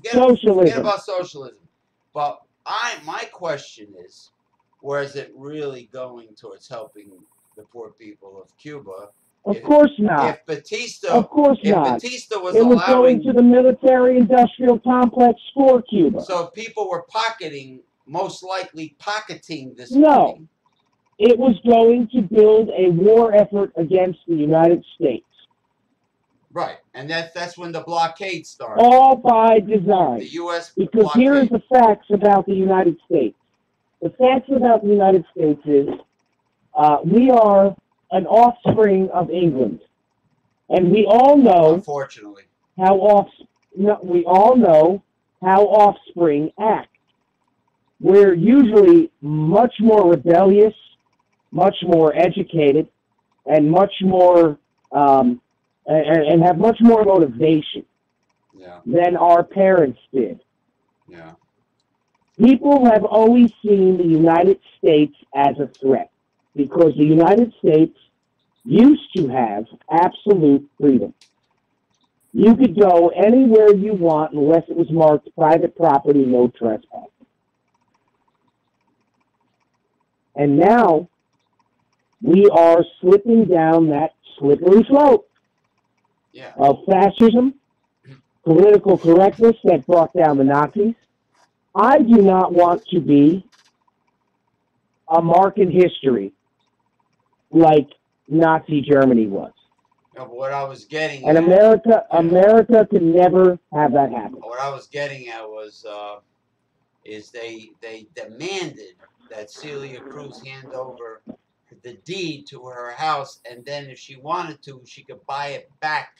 socialism. But my question is, where is it really going towards helping the poor people of Cuba? Of course not. If Batista, of course not. Batista was it was allowing, going to the military-industrial complex for Cuba. So people were most likely pocketing this money. No. It was going to build a war effort against the United States. Right, and that's when the blockade started. All by design. The U.S. Because blockade. here are the facts about the United States. The facts about the United States is we are an offspring of England, and we all know. Unfortunately. We all know how offspring act. We're usually much more rebellious, much more educated, and much more and have much more motivation than our parents did. Yeah. People have always seen the United States as a threat because the United States used to have absolute freedom. You could go anywhere you want unless it was marked private property, no trespassing. And now we are slipping down that slippery slope of fascism, political correctness that brought down the Nazis. I do not want to be a mark in history like Nazi Germany was. No, but what I was getting and America can never have that happen. What I was getting at was is they demanded that Celia Cruz hand over the deed to her house, and then if she wanted to, she could buy it back.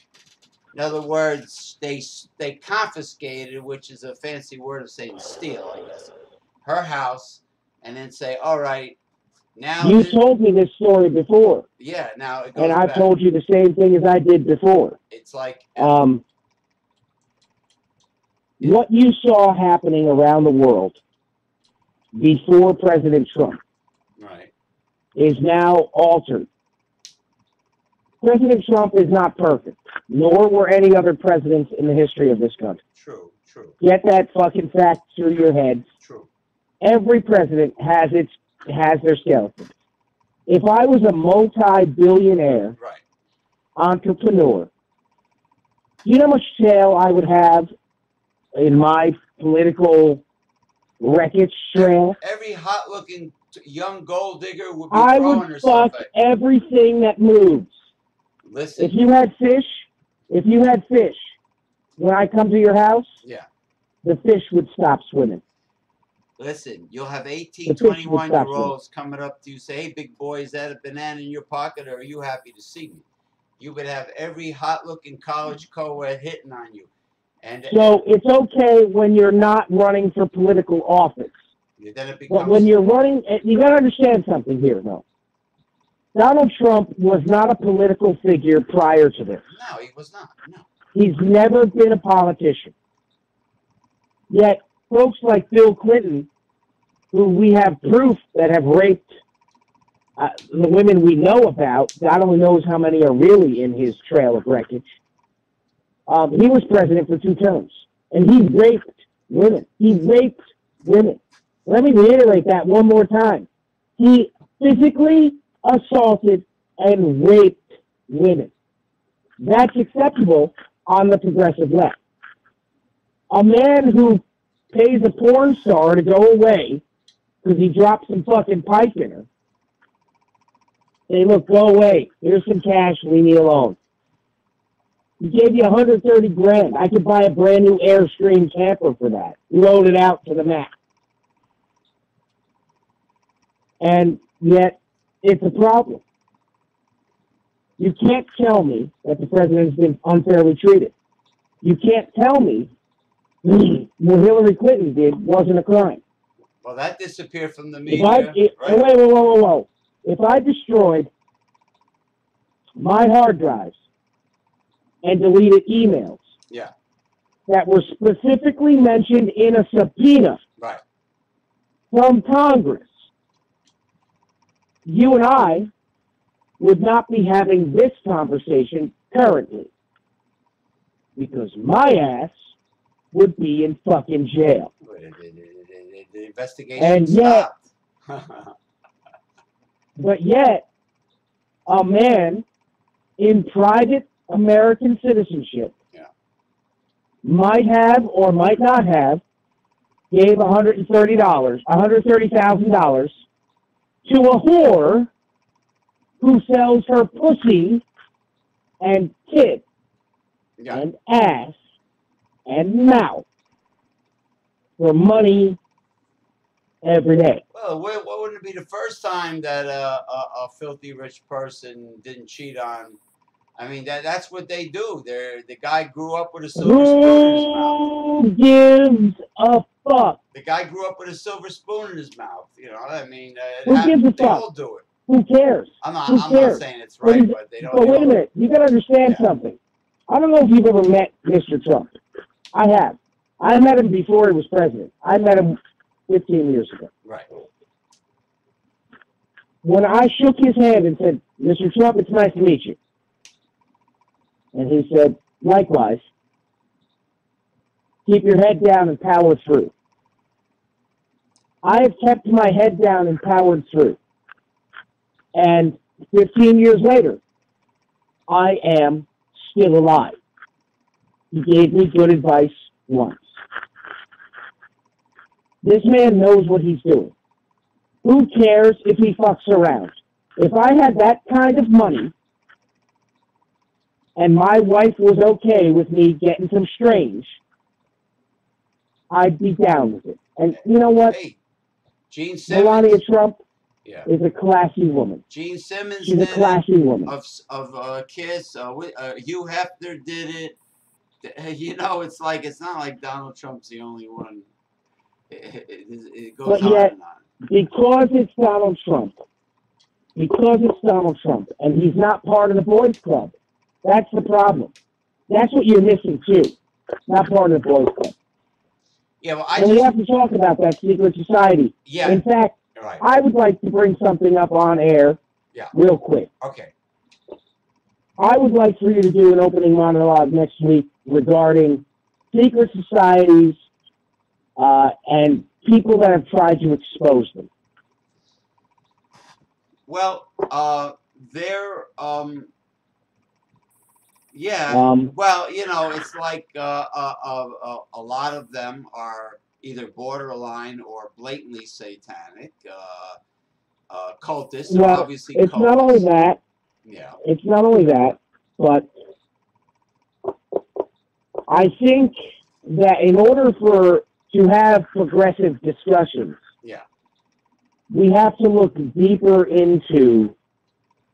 In other words, they confiscated, which is a fancy word of saying steal, I guess, her house, and then say, all right, now you told me this story before. Yeah, now it goes and I've back. Told you the same thing as I did before. It's like what you saw happening around the world before President Trump is now altered. President Trump is not perfect, nor were any other presidents in the history of this country. True, true. Get that fucking fact through your heads. True. Every president has their skeletons. If I was a multi-billionaire entrepreneur, you know how much tail I would have in my political wreckage trail, every hot-looking young gold digger would be I would throwing herself fuck at. everything that moves. Listen. If you had fish, when I come to your house, yeah, the fish would stop swimming. Listen, you'll have 18, 21-year-olds coming up to you, say, hey, big boy, is that a banana in your pocket, or are you happy to see me? You would have every hot-looking college co-ed hitting on you. So it's okay when you're not running for political office. Then it becomes, but when you're running, you got to understand something here, though. Donald Trump was not a political figure prior to this. No, he was not. No. He's never been a politician. Yet, folks like Bill Clinton, who we have proof that have raped the women we know about, God only knows how many are really in his trail of wreckage. He was president for 2 terms, and he raped women. He raped women. Let me reiterate that one more time. He physically assaulted and raped women. That's acceptable on the progressive left. A man who pays a porn star to go away because he dropped some fucking pipe in her. Hey, look, go away. Here's some cash. Leave me alone. He gave you 130 grand. I could buy a brand new Airstream camper for that. Load it out to the max. And yet, it's a problem. You can't tell me that the president's been unfairly treated. You can't tell me what Hillary Clinton did wasn't a crime. Well, that disappeared from the media. Whoa. If I destroyed my hard drives and deleted emails that were specifically mentioned in a subpoena from Congress, you and I would not be having this conversation currently, because my ass would be in fucking jail. The investigation stopped. But yet, a man in private American citizenship might have or might not have gave $130,000 to a whore who sells her pussy and tits and ass and mouth for money every day. Well, what wouldn't it be the first time that a filthy rich person didn't cheat on? I mean, that's what they do. The guy grew up with a silver spoon in his mouth. Who gives a fuck? The guy grew up with a silver spoon in his mouth. You know, I mean, who gives a fuck? They all do it. Who cares? I'm not saying it's right, but they don't. But wait a minute. You got to understand something. I don't know if you've ever met Mr. Trump. I have. I met him before he was president. I met him 15 years ago. Right. When I shook his hand and said, Mr. Trump, it's nice to meet you. And he said, likewise, keep your head down and power through. I have kept my head down and powered through. And 15 years later, I am still alive. He gave me good advice once. This man knows what he's doing. Who cares if he fucks around? If I had that kind of money and my wife was okay with me getting some strange, I'd be down with it. And you know what? Hey, Gene Simmons, Melania Trump is a classy woman. Gene Simmons She's a classy woman. Of Kiss. Hugh Hefner did it. You know, it's not like Donald Trump's the only one. It goes on and on. Because it's Donald Trump, and he's not part of the boys' club, that's the problem. That's what you're missing, too. Not part of the boys' club. Yeah, well, we have to talk about that secret society. Yeah. In fact, I would like to bring something up on air real quick. Okay. I would like for you to do an opening monologue next week regarding secret societies and people that have tried to expose them. Well, they're Yeah. Well, you know, it's like a lot of them are either borderline or blatantly satanic. Cultists are Well, obviously it's not only cultists. that. Yeah. It's not only that, but I think that in order for to have progressive discussions, Yeah. we have to look deeper into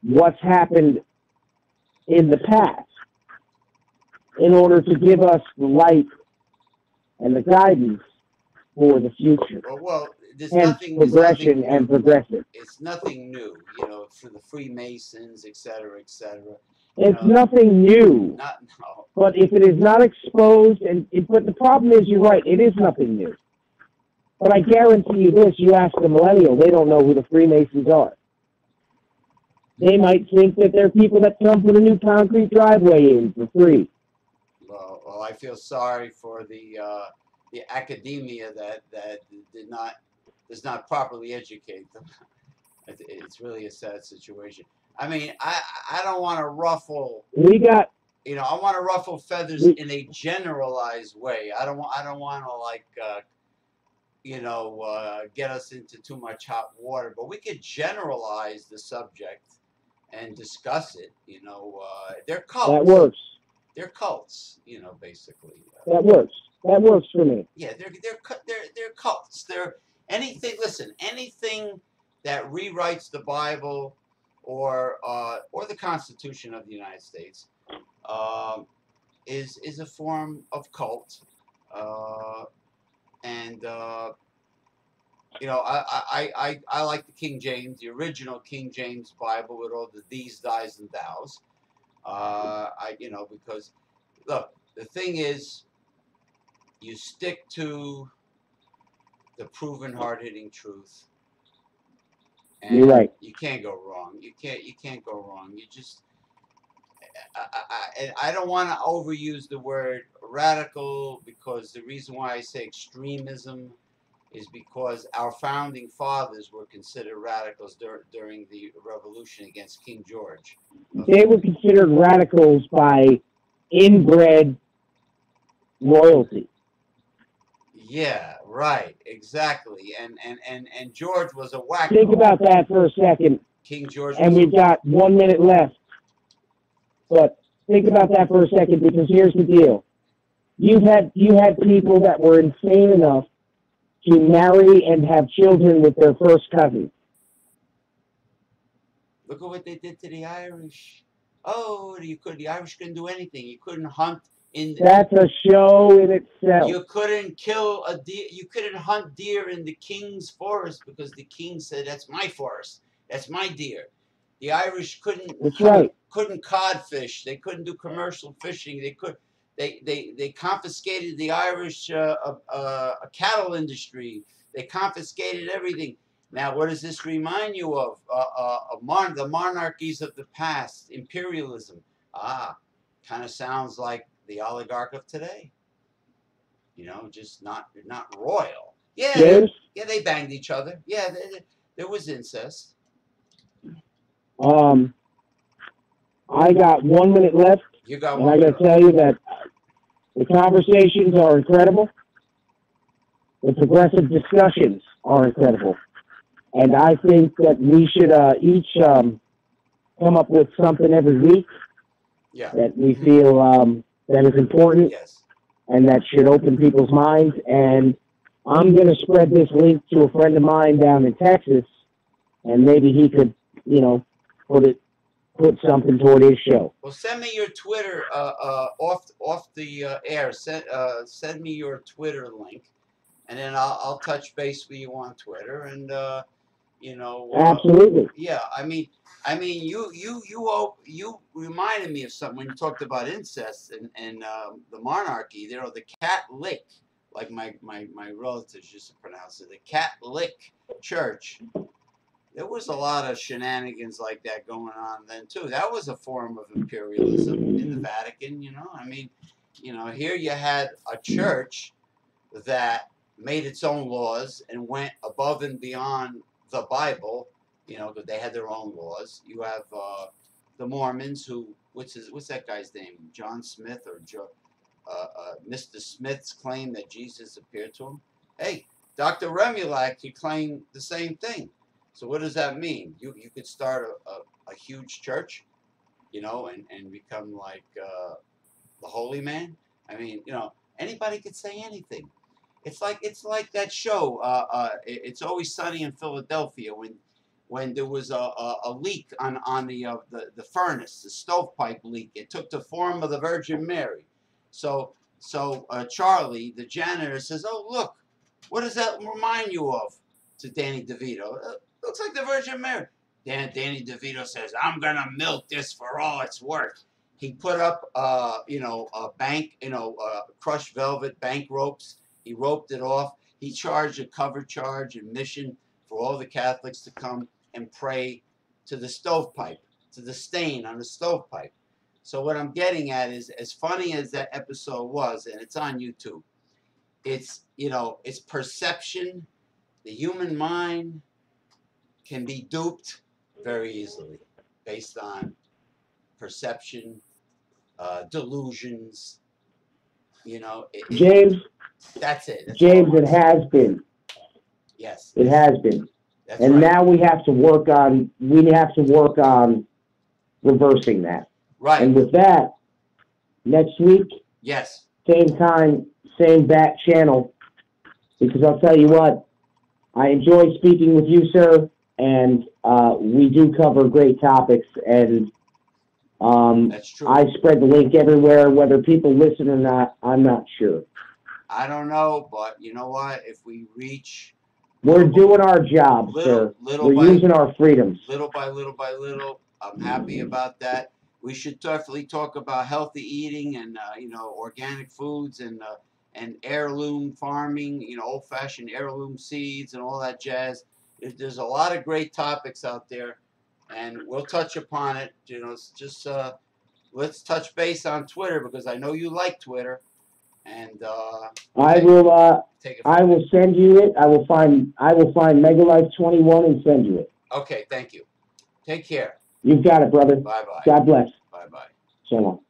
what's happened in the past in order to give us the light and the guidance for the future. Well, there's Hence, nothing. There's progression nothing and new. progressive. It's nothing new. You know, for the Freemasons, et cetera, et cetera. You It's know, nothing new. not no. But if it is not exposed, but the problem is, you're right, it is nothing new. But I guarantee you this, you ask a millennial, they don't know who the Freemasons are. They might think that they're people that come put a new concrete driveway in for free. Well, I feel sorry for the academia that does not properly educate them. It's really a sad situation. I mean, I don't want to ruffle. We got. You know, I want to ruffle feathers We, in a generalized way. I don't want to like get us into too much hot water. But we could generalize the subject and discuss it. You know, they're cults. that works. They're cults. You know, basically. That works. That works for me. Yeah, they're cults. They're anything. Listen, anything that rewrites the Bible or the Constitution of the United States is a form of cult, and you know, I like the King James, the original King James Bible with all the these, thys, and thous. Because look, the thing is, you stick to the proven hard-hitting truth, and you're right. you can't go wrong. You can't go wrong. You just I don't want to overuse the word radical, because the reason why I say extremism is because our founding fathers were considered radicals during the revolution against King George. They were considered radicals by inbred royalty. Yeah, right, exactly. And George was a wacko. Think about that for a second. King George. And we've got 1 minute left. But think about that for a second, because here's the deal. You had people that were insane enough to marry and have children with their first cousin. Look at what they did to the Irish. Oh, the Irish couldn't do anything. You couldn't hunt in. That's a show in itself. You couldn't kill a deer. You couldn't hunt deer in the king's forest because the king said, "That's my forest. That's my deer." The Irish couldn't. That's right. Couldn't codfish. They couldn't do commercial fishing. They confiscated the Irish cattle industry. They confiscated everything. Now, what does this remind you of? The monarchies of the past, imperialism. Kind of sounds like the oligarch of today. You know, just not royal. Yeah, James? Yeah, they banged each other. Yeah, there was incest. I got 1 minute left. You got and one. I got to tell you that the conversations are incredible. The progressive discussions are incredible. And I think that we should each come up with something every week that we feel that is important, and that should open people's minds. And I'm going to spread this link to a friend of mine down in Texas, and maybe he could, put something toward his show. Well, send me your Twitter off the air. Send me your Twitter link, and then I'll touch base with you on Twitter, and absolutely. Yeah, I mean, you reminded me of something when you talked about incest and the monarchy. The Catholic, like my relatives used to pronounce it, the Catholic Church. There was a lot of shenanigans like that going on then too. That was a form of imperialism in the Vatican. I mean, here you had a church that made its own laws and went above and beyond the Bible. Because they had their own laws. You have the Mormons who, what's that guy's name? John Smith or Mr. Smith's claim that Jesus appeared to him. Hey, Dr. Remulak, he claimed the same thing. So what does that mean? You could start a huge church, and become like the holy man. I mean, anybody could say anything. It's like that show. It's Always Sunny in Philadelphia when there was a leak on the furnace, the stovepipe leak. It took the form of the Virgin Mary. So Charlie, the janitor, says, "Oh, look, what does that remind you of?" To Danny DeVito. Looks like the Virgin Mary. Danny DeVito says, "I'm gonna milk this for all it's worth." He put up, a bank, crushed velvet bank ropes. He roped it off. He charged a cover charge admission for all the Catholics to come and pray to the stovepipe, to the stain on the stovepipe. So what I'm getting at is, as funny as that episode was, and it's on YouTube, it's perception. The human mind can be duped very easily based on perception, delusions. James. That's it. That's James, it has been. Yes. It has been. That's and right. Now we have to work on reversing that. Right. And with that, next week, yes, same time, same back channel, because I'll tell you what, I enjoy speaking with you, sir, and we do cover great topics, and that's true. I spread the link everywhere. Whether people listen or not, I'm not sure. I don't know, but you know what? If we reach... We're doing our job, sir. We're using our freedoms. Little by little. I'm happy about that. We should definitely talk about healthy eating and, organic foods and heirloom farming, old-fashioned heirloom seeds and all that jazz. There's a lot of great topics out there, and we'll touch upon it. It's just let's touch base on Twitter, because I know you like Twitter. And I will send you it. I will find Megalife 21 and send you it. Okay, thank you. Take care. You've got it, brother. Bye-bye. God bless. Bye-bye. So long.